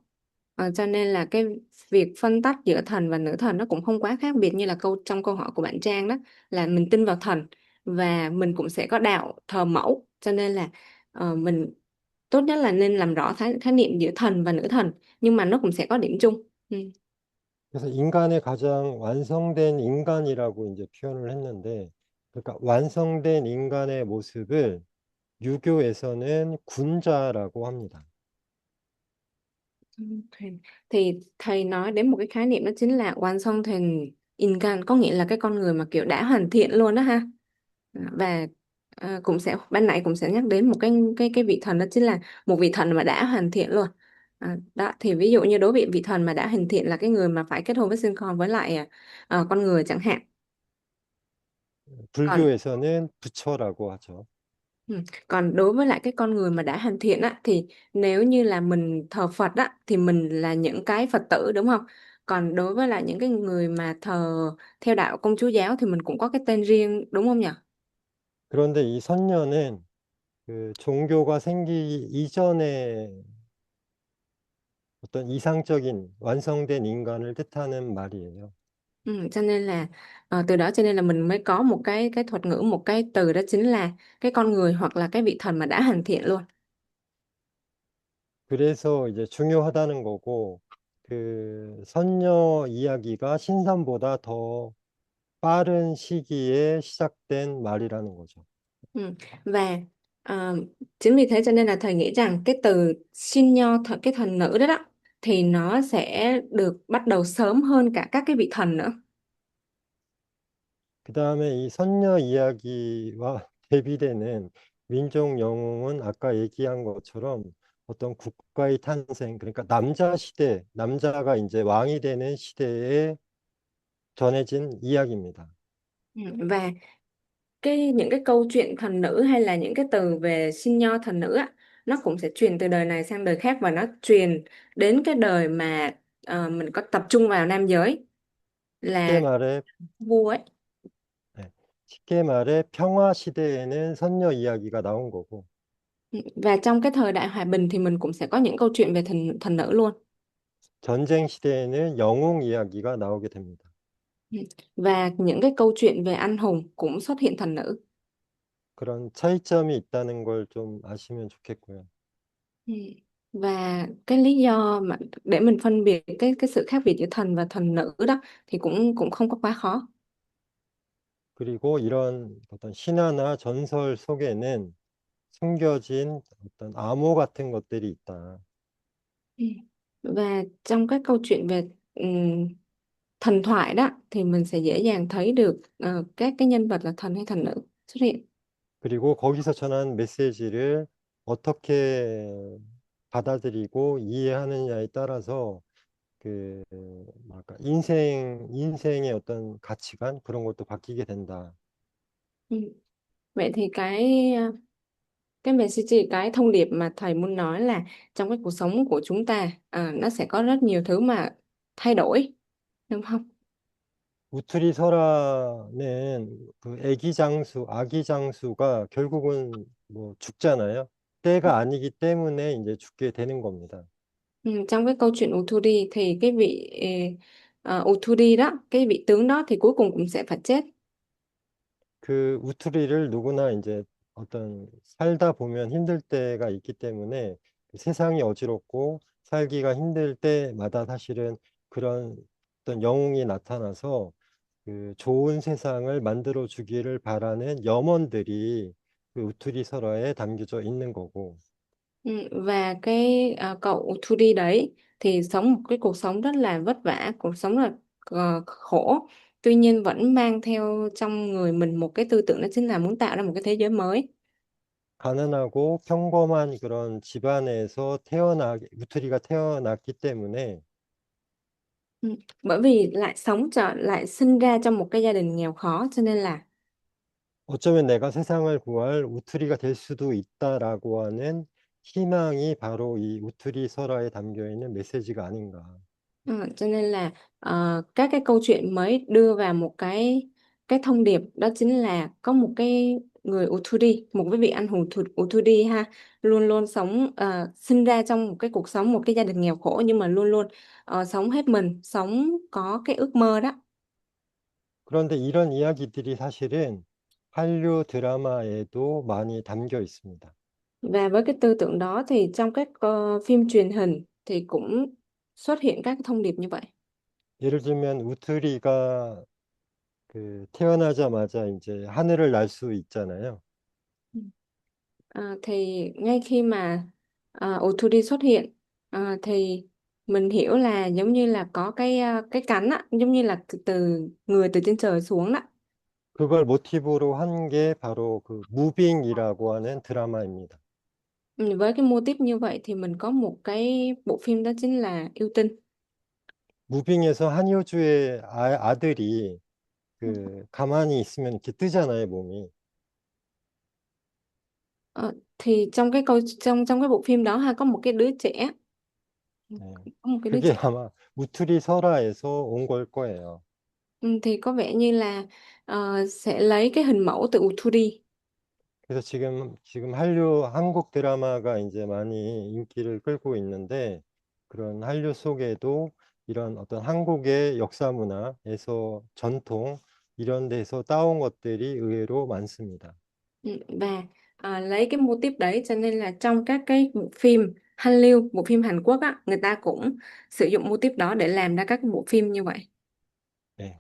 Cho nên là cái việc phân tách giữa thần và nữ thần nó cũng không quá khác biệt như là trong câu hỏi của bạn Trang đó, là mình tin vào thần và mình cũng sẽ có đạo thờ mẫu, cho nên là mình tốt nhất là nên làm rõ khái niệm giữa thần và nữ thần, nhưng mà nó cũng sẽ có điểm chung. Ừ. 그래서 인간의 가장 완성된 인간이라고 이제 표현을 했는데, 그러니까 완성된 인간의 모습을 유교에서는 군자라고 합니다. Thì thầy nói đến một cái khái niệm đó chính là hoàn song thành ingan, có nghĩa là cái con người mà kiểu đã hoàn thiện luôn đó ha. Và cũng sẽ ban nãy cũng sẽ nhắc đến một cái vị thần, đó chính là một vị thần mà đã hoàn thiện luôn. Đó thì ví dụ như đối với vị thần mà đã hoàn thiện là cái người mà phải kết hôn với sinh con với lại con người chẳng hạn. Còn 불교에서는 부처라고 하죠. còn đối với lại cái con người mà đã hành thiện á, thì nếu như là mình thờ Phật á thì mình là những cái Phật tử, đúng không? Còn đối với lại những cái người mà theo đạo Công chúa giáo thì mình cũng có cái tên riêng, đúng không nhỉ? 그런데 이 선녀는 그 종교가 생기기 이전에 어떤 이상적인 완성된 인간을 뜻하는 말이에요. Cho nên là từ đó cho nên là mình mới có một cái thuật ngữ, một cái từ đó chính là cái con người hoặc là cái vị thần mà đã hành thiện luôn. 그래서 이제 중요하다는 거고, 그 선녀 이야기가 신선보다 더 빠른 시기에 시작된 말이라는 거죠. Ừ. Và ờ, chính vì thế cho nên là thầy nghĩ rằng cái từ Shin Nho cái thần nữ đó thì nó sẽ được bắt đầu sớm hơn cả các cái vị thần nữa. 그 다음에 이 선녀 이야기와 대비되는 민족 영웅은 아까 얘기한 것처럼 어떤 국가의 탄생, 그러니까 남자 시대, 남자가 이제 왕이 되는 시대에 전해진 이야기입니다. Và những cái câu chuyện thần nữ hay là những cái từ về Shin Nho thần nữ á, nó cũng sẽ truyền từ đời này sang đời khác và nó truyền đến cái đời mà mình có tập trung vào nam giới 쉽게 là 말해, vua ấy. 네, 쉽게 말해 평화 시대에는 선녀 이야기가 나온 거고, Và trong cái thời đại hòa bình thì mình cũng sẽ có những câu chuyện về thần nữ luôn. 전쟁 시대에는 영웅 이야기가 나오게 됩니다. Và những cái câu chuyện về anh hùng cũng xuất hiện thần nữ. 그런 차이점이 있다는 걸 좀 아시면 좋겠고요. Ừ. Và cái lý do mà để mình phân biệt cái sự khác biệt giữa thần và thần nữ đó thì cũng cũng không có quá khó. 그리고 이런 어떤 신화나 전설 속에는 숨겨진 어떤 암호 같은 것들이 있다. Ừ. Và trong các câu chuyện về thần thoại đó thì mình sẽ dễ dàng thấy được các cái nhân vật là thần hay thần nữ xuất hiện. 그리고 거기서 전한 메시지를 어떻게 받아들이고 이해하느냐에 따라서 그 뭐랄까 인생의 어떤 가치관 그런 것도 바뀌게 된다. Ừ. Vậy thì cái message, cái thông điệp mà thầy muốn nói là trong cái cuộc sống của chúng ta nó sẽ có rất nhiều thứ mà thay đổi, đúng không? 우투리 설화는 그 아기 장수가 결국은 뭐 죽잖아요. 때가 아니기 때문에 이제 죽게 되는 겁니다. Trong cái câu chuyện Uthudi thì cái vị Uthudi đó, cái vị tướng đó thì cuối cùng cũng sẽ phải chết. 그 우투리를 누구나 이제 어떤 살다 보면 힘들 때가 있기 때문에 세상이 어지럽고 살기가 힘들 때마다 사실은 그런 어떤 영웅이 나타나서 그 좋은 세상을 만들어 주기를 바라는 염원들이 그 우투리 설화에 담겨져 있는 거고. Và cái cậu Uthudi đấy thì sống một cái cuộc sống rất là vất vả, cuộc sống là khổ. Tuy nhiên vẫn mang theo trong người mình một cái tư tưởng, đó chính là muốn tạo ra một cái thế giới mới. 가난하고 평범한 그런 집안에서 우투리가 태어났기 때문에 Ừ. Bởi vì lại sinh ra trong một cái gia đình nghèo khó cho nên là 어쩌면 내가 세상을 구할 우투리가 될 수도 있다라고 하는 희망이 바로 이 우투리 설화에 담겨 있는 메시지가 아닌가. cho nên là các cái câu chuyện mới đưa vào một cái thông điệp, đó chính là có một cái người Uthudi, một cái vị anh hùng Uthudi ha, luôn luôn sinh ra trong một cái cuộc sống, một cái gia đình nghèo khổ, nhưng mà luôn luôn sống hết mình, sống có cái ước mơ đó. 그런데 이런 이야기들이 사실은 한류 드라마에도 많이 담겨 있습니다. Và với cái tư tưởng đó thì trong các phim truyền hình thì cũng xuất hiện các cái thông điệp như vậy. 예를 들면 우투리가 그 태어나자마자 이제 하늘을 날 수 있잖아요. Thì ngay khi mà Uthudi xuất hiện, thì mình hiểu là giống như là có cái cánh á, giống như là từ trên trời xuống đó. 그걸 모티브로 한 게 바로 그 무빙이라고 하는 드라마입니다. Với cái mô típ như vậy thì mình có một cái bộ phim, đó chính là Yêu Tinh. 무빙에서 한효주의 아들이 그 가만히 있으면 이렇게 뜨잖아요, 몸이. Ờ, thì trong cái bộ phim đó ha, có một cái đứa trẻ, 네. có một cái đứa 그게 trẻ. 아마 우투리 설화에서 온 걸 거예요. Thì có vẻ như là sẽ lấy cái hình mẫu từ Uthudi. 그래서 지금 한국 드라마가 이제 많이 인기를 끌고 있는데 그런 한류 속에도 이런 어떤 한국의 역사 문화에서 전통 이런 데서 따온 것들이 의외로 많습니다. Và lấy cái mô típ đấy cho nên là trong các cái bộ phim Hallyu, bộ phim Hàn Quốc á, người ta cũng sử dụng mô típ đó để làm ra các cái bộ phim như vậy. 네.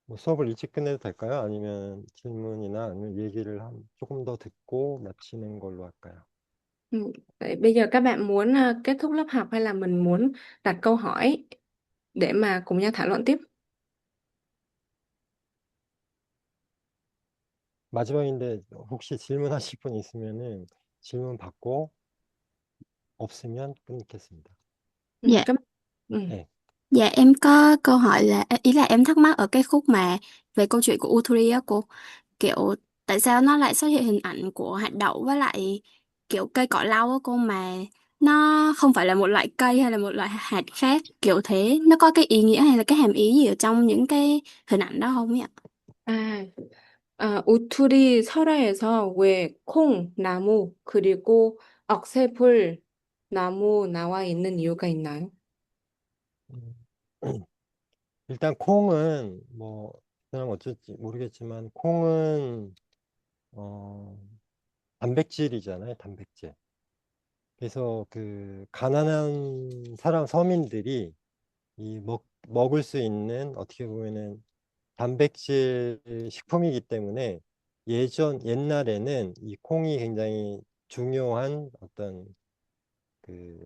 뭐 수업을 일찍 끝내도 될까요? 아니면 질문이나 아니면 조금 더 듣고 마치는 걸로 할까요? Vậy bây giờ các bạn muốn kết thúc lớp học hay là mình muốn đặt câu hỏi để mà cùng nhau thảo luận tiếp? 마지막인데 혹시 질문하실 분 있으면은 질문 받고 없으면 끊겠습니다. Dạ, Các ừ. 네. dạ em có câu hỏi là ý là em thắc mắc ở cái khúc mà về câu chuyện của Uthuri á cô, kiểu tại sao nó lại xuất hiện hình ảnh của hạt đậu với lại kiểu cây cỏ lau á cô, mà nó không phải là một loại cây hay là một loại hạt khác kiểu thế, nó có cái ý nghĩa hay là cái hàm ý gì ở trong những cái hình ảnh đó không ấy ạ? 우투리 설화에서 왜 콩, 나무, 그리고 억새불 나무 나와 있는 이유가 있나요? 음, 일단 콩은 뭐 그냥 어쩔지 모르겠지만 콩은 어, 단백질이잖아요, 단백질. 그래서 그 가난한 서민들이 먹을 수 있는 어떻게 보면은 단백질 식품이기 때문에 옛날에는 이 콩이 굉장히 중요한 어떤 그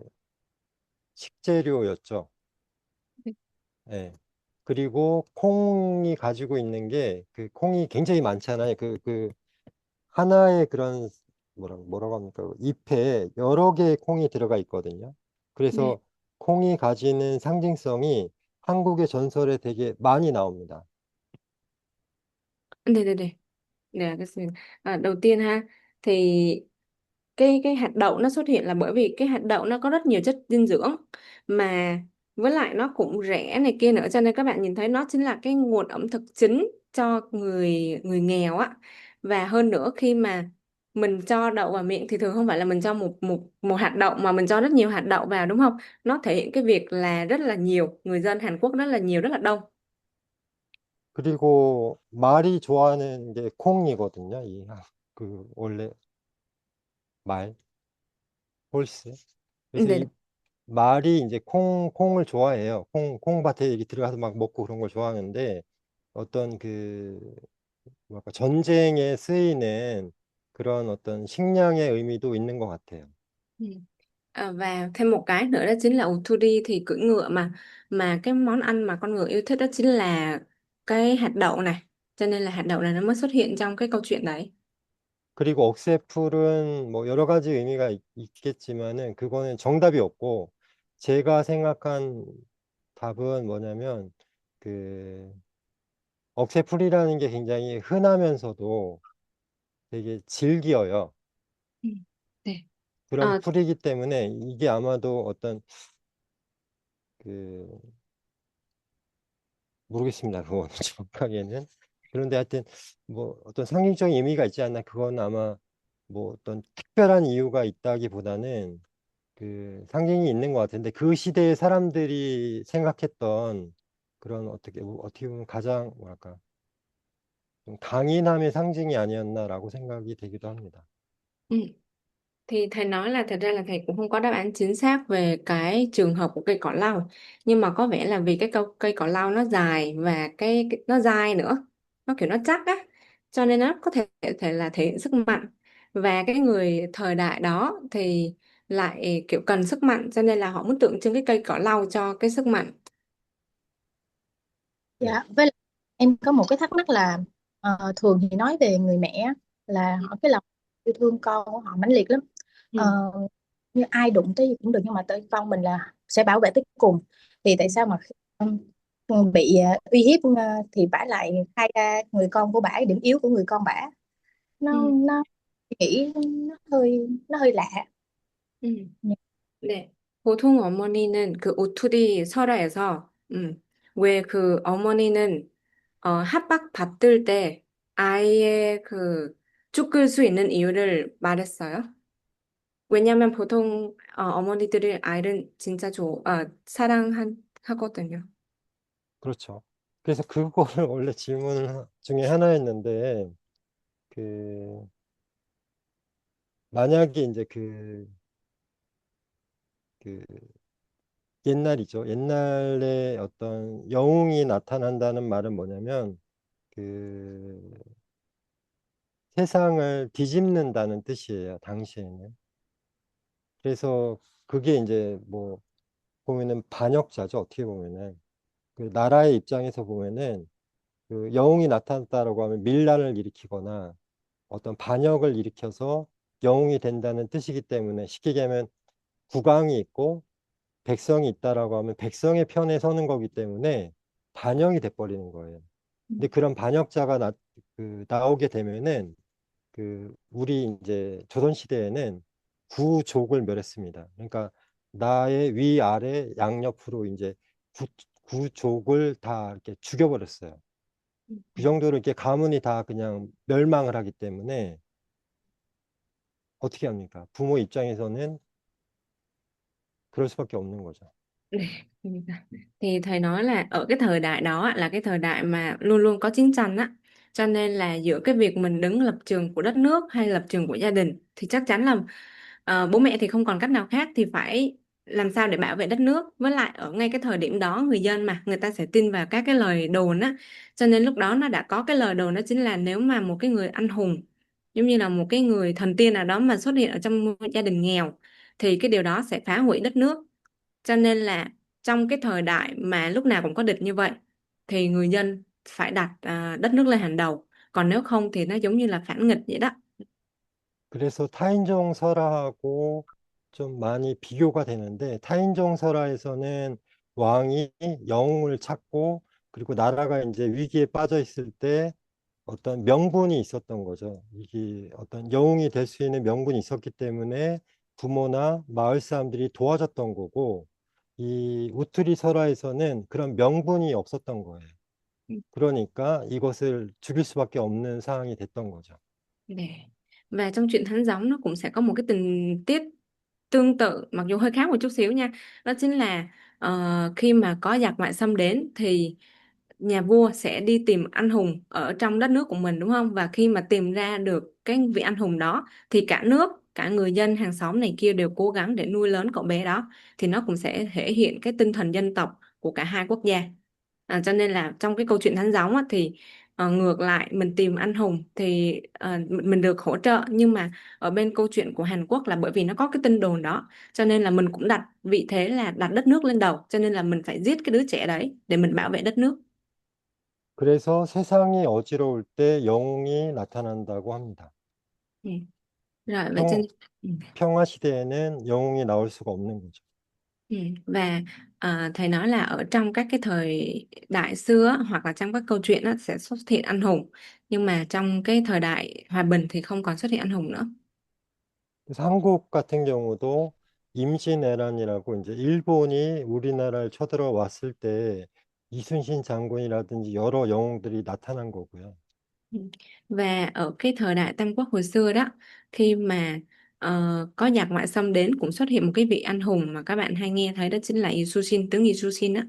식재료였죠. 예. 그리고 콩이 가지고 있는 게 그 콩이 굉장히 많잖아요. 그 하나의 그런 뭐라고 합니까? 잎에 여러 개의 콩이 들어가 있거든요. 네, 그래서 콩이 가지는 상징성이 한국의 전설에 되게 많이 나옵니다. 네. Dạ, đầu tiên ha, thì cái hạt đậu nó xuất hiện là bởi vì cái hạt đậu nó có rất nhiều chất dinh dưỡng, mà với lại nó cũng rẻ này kia nữa, cho nên các bạn nhìn thấy nó chính là cái nguồn ẩm thực chính cho người người nghèo á. Và hơn nữa, khi mà mình cho đậu vào miệng thì thường không phải là mình cho một hạt đậu, mà mình cho rất nhiều hạt đậu vào, đúng không? Nó thể hiện cái việc là rất là nhiều người dân Hàn Quốc, rất là nhiều, rất là đông. 그리고 말이 좋아하는 게 콩이거든요. 원래 말, 홀스. 그래서 Dạ, 이 말이 이제 콩을 좋아해요. 콩밭에 이렇게 들어가서 막 먹고 그런 걸 좋아하는데 어떤 뭐랄까, 전쟁에 쓰이는 그런 어떤 식량의 의미도 있는 것 같아요. ừ. Và thêm một cái nữa, đó chính là Uthudi thì cưỡi ngựa, mà cái món ăn mà con ngựa yêu thích đó chính là cái hạt đậu này, cho nên là hạt đậu này nó mới xuất hiện trong cái câu chuyện đấy. 그리고 억새풀은 뭐 여러 가지 의미가 있겠지만은 그거는 정답이 없고 제가 생각한 답은 뭐냐면 그 억새풀이라는 게 굉장히 흔하면서도 되게 질겨요. 음. 네. 그런 어, 풀이기 때문에 이게 아마도 어떤 그 모르겠습니다. 그거는 정확하게는. 그런데 하여튼 뭐 어떤 상징적인 의미가 있지 않나 그건 아마 뭐 어떤 특별한 이유가 있다기보다는 그 상징이 있는 것 같은데 그 시대의 사람들이 생각했던 그런 어떻게 보면 가장 뭐랄까 좀 강인함의 상징이 아니었나라고 생각이 되기도 합니다. ừ. Thì thầy nói là thật ra là thầy cũng không có đáp án chính xác về cái trường hợp của cây cỏ lau, nhưng mà có vẻ là vì cái cây cỏ lau nó dài và nó dai nữa, nó kiểu nó chắc á, cho nên nó có thể là thể hiện sức mạnh, và cái người thời đại đó thì lại kiểu cần sức mạnh, cho nên là họ muốn tượng trưng cái cây cỏ lau cho cái sức mạnh. 네, Dạ, với lại em có một cái thắc mắc là thường thì nói về người mẹ á, là Ừ. họ cái lòng yêu thương con của họ mãnh liệt lắm. Ừ. Ờ, như ai đụng tới gì cũng được nhưng mà tới con mình là sẽ bảo vệ tới cùng. Thì tại sao mà khi, bị uy hiếp thì bả lại khai ra người con của bả, cái điểm yếu của người con bả, Ừ. nó nghĩ nó hơi lạ. 음. 네. 보통 어머니는 그 오투리 설화에서 왜 그 어머니는 합박 받들 때 아이의 그 죽을 수 있는 이유를 말했어요. 왜냐면 보통 어머니들이 아이를 진짜 사랑하거든요. 그렇죠. 그래서 그거를 원래 질문 중에 하나였는데 그 만약에 이제 그 옛날이죠. 옛날에 어떤 영웅이 나타난다는 말은 뭐냐면 그 세상을 뒤집는다는 뜻이에요. 당시에는. 그래서 그게 이제 뭐 보면은 반역자죠. 어떻게 보면은 그 나라의 입장에서 보면은 그 영웅이 나타났다라고 하면 밀란을 일으키거나 어떤 반역을 일으켜서 영웅이 된다는 뜻이기 때문에 쉽게 얘기하면 국왕이 있고 백성이 있다라고 하면 백성의 편에 서는 거기 때문에 반역이 돼버리는 거예요. 근데 그런 반역자가 나오게 되면은 그 우리 이제 조선 시대에는 구족을 멸했습니다. 그러니까 나의 위아래 양옆으로 이제 구, 구족을 다 이렇게 죽여버렸어요. 그 정도로 이렇게 가문이 다 그냥 멸망을 하기 때문에 어떻게 합니까? 부모 입장에서는 그럴 수밖에 없는 거죠. Để thì thầy nói là ở cái thời đại đó á, là cái thời đại mà luôn luôn có chiến tranh á, cho nên là giữa cái việc mình đứng lập trường của đất nước hay lập trường của gia đình thì chắc chắn là bố mẹ thì không còn cách nào khác thì phải làm sao để bảo vệ đất nước, với lại ở ngay cái thời điểm đó người dân mà người ta sẽ tin vào các cái lời đồn á, cho nên lúc đó nó đã có cái lời đồn đó chính là nếu mà một cái người anh hùng giống như là một cái người thần tiên nào đó mà xuất hiện ở trong một gia đình nghèo thì cái điều đó sẽ phá hủy đất nước, cho nên là trong cái thời đại mà lúc nào cũng có địch như vậy thì người dân phải đặt đất nước lên hàng đầu, còn nếu không thì nó giống như là phản nghịch vậy đó. 그래서 타인종 설화하고 좀 많이 비교가 되는데 타인종 설화에서는 왕이 영웅을 찾고 그리고 나라가 이제 위기에 빠져 있을 때 어떤 명분이 있었던 거죠. 이게 어떤 영웅이 될 수 있는 명분이 있었기 때문에 부모나 마을 사람들이 도와줬던 거고 이 우투리 설화에서는 그런 명분이 없었던 거예요. 그러니까 이것을 죽일 수밖에 없는 상황이 됐던 거죠. Để. Và trong truyện Thánh Gióng nó cũng sẽ có một cái tình tiết tương tự mặc dù hơi khác một chút xíu nha, đó chính là khi mà có giặc ngoại xâm đến thì nhà vua sẽ đi tìm anh hùng ở trong đất nước của mình đúng không, và khi mà tìm ra được cái vị anh hùng đó thì cả nước cả người dân hàng xóm này kia đều cố gắng để nuôi lớn cậu bé đó, thì nó cũng sẽ thể hiện cái tinh thần dân tộc của cả hai quốc gia. Cho nên là trong cái câu chuyện Thánh Gióng á, thì ngược lại mình tìm anh hùng thì mình được hỗ trợ, nhưng mà ở bên câu chuyện của Hàn Quốc là bởi vì nó có cái tin đồn đó cho nên là mình cũng đặt vị thế là đặt đất nước lên đầu, cho nên là mình phải giết cái đứa trẻ đấy để mình bảo vệ đất nước. 그래서 세상이 어지러울 때 영웅이 나타난다고 합니다. Ừ. Rồi vậy cho 평, nên ừ. 평화 시대에는 영웅이 나올 수가 없는 거죠. Ừ. Và thầy nói là ở trong các cái thời đại xưa á, hoặc là trong các câu chuyện á, sẽ xuất hiện anh hùng, nhưng mà trong cái thời đại hòa bình thì không còn xuất hiện anh hùng nữa. 그래서 한국 같은 경우도 임진왜란이라고 이제 일본이 우리나라를 쳐들어왔을 때 이순신 장군이라든지 여러 영웅들이 나타난 거고요. Ừ. Và ở cái thời đại Tam Quốc hồi xưa đó, khi mà có giặc ngoại xâm đến cũng xuất hiện một cái vị anh hùng mà các bạn hay nghe thấy, đó chính là Isushin, tướng Isushin á.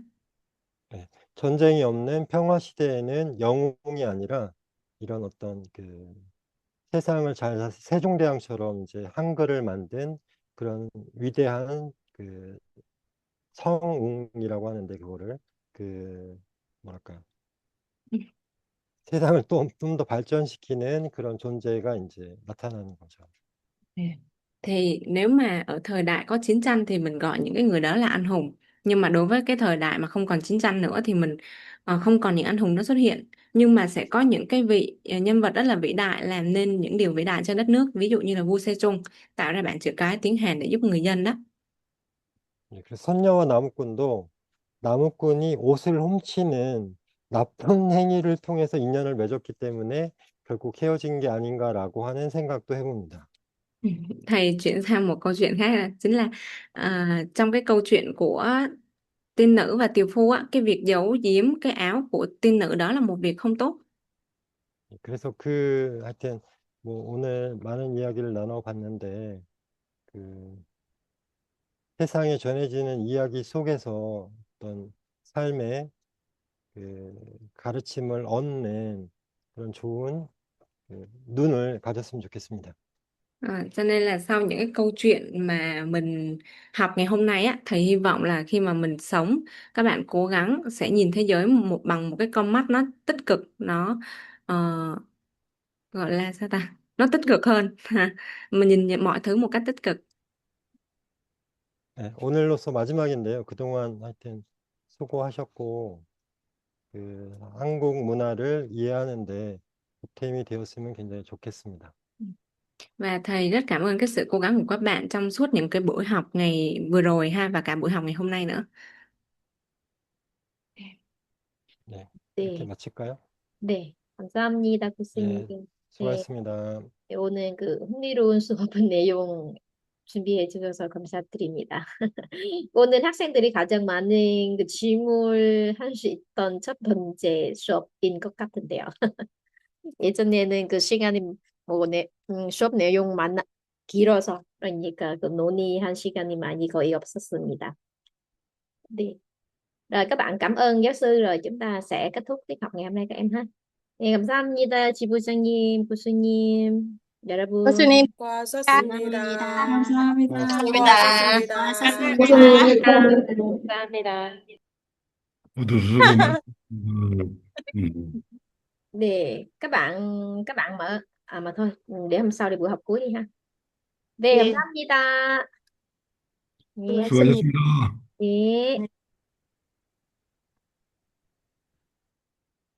네. 전쟁이 없는 평화 시대에는 영웅이 아니라 이런 어떤 그 세상을 잘 세종대왕처럼 이제 한글을 만든 그런 위대한 그 성웅이라고 하는데 그거를 그 뭐랄까 세상을 또 좀 더 발전시키는 그런 존재가 이제 나타나는 거죠. Ừ. Thì nếu mà ở thời đại có chiến tranh thì mình gọi những cái người đó là anh hùng. Nhưng mà đối với cái thời đại mà không còn chiến tranh nữa thì mình không còn những anh hùng đó xuất hiện. Nhưng mà sẽ có những cái vị nhân vật rất là vĩ đại làm nên những điều vĩ đại cho đất nước. Ví dụ như là vua Sejong tạo ra bảng chữ cái tiếng Hàn để giúp người dân đó. 예, 그래서 선녀와 나무꾼도 나무꾼이 옷을 훔치는 나쁜 행위를 통해서 인연을 맺었기 때문에 결국 헤어진 게 아닌가라고 하는 생각도 해봅니다. Ừ. Thầy chuyển sang một câu chuyện khác là chính là trong cái câu chuyện của tiên nữ và tiều phu á, cái việc giấu giếm cái áo của tiên nữ đó là một việc không tốt. 그래서 하여튼 뭐 오늘 많은 이야기를 나눠봤는데 그 세상에 전해지는 이야기 속에서 어떤 삶의 그 가르침을 얻는 그런 좋은 눈을 가졌으면 좋겠습니다. Cho nên là sau những cái câu chuyện mà mình học ngày hôm nay á, thầy hy vọng là khi mà mình sống, các bạn cố gắng sẽ nhìn thế giới bằng một cái con mắt nó tích cực, nó ờ, gọi là sao ta? Nó tích cực hơn. Mình nhìn nhận mọi thứ một cách tích cực. 네, 오늘로서 마지막인데요. 그동안 하여튼 수고하셨고 한국 문화를 이해하는데 보탬이 되었으면 굉장히 좋겠습니다. Và thầy rất cảm ơn cái sự cố gắng của các bạn trong suốt những cái buổi học ngày vừa rồi ha, và cả buổi học ngày hôm nay nữa. 네, 이렇게 네, 마칠까요? 네, 감사합니다, 교수님. 네, 네, 수고하셨습니다. 오늘 그 흥미로운 수업 내용 준비해 주셔서 감사드립니다. 오늘 학생들이 가장 많은 그 질문할 수 있던 첫 번째 수업인 것 같은데요. 예전에는 그 시간이 수업 내용 길어서 그러니까 그 논의한 시간이 많이 거의 없었습니다. 네. Rồi các bạn cảm ơn giáo sư, rồi chúng ta sẽ kết thúc tiết học ngày hôm nay các em ha. 네, 감사합니다. 지부장님, 교수님, 여러분. 교수님, 수고하셨습니다. 감사합니다. 수고하셨습니다. 교수님. 감사합니다. 모두 수고 많으셨습니다. 네, các bạn mà thôi, để hôm sau đi buổi học cuối đi ha. 네, 네, 감사합니다. 네, 수고하셨습니다. 네.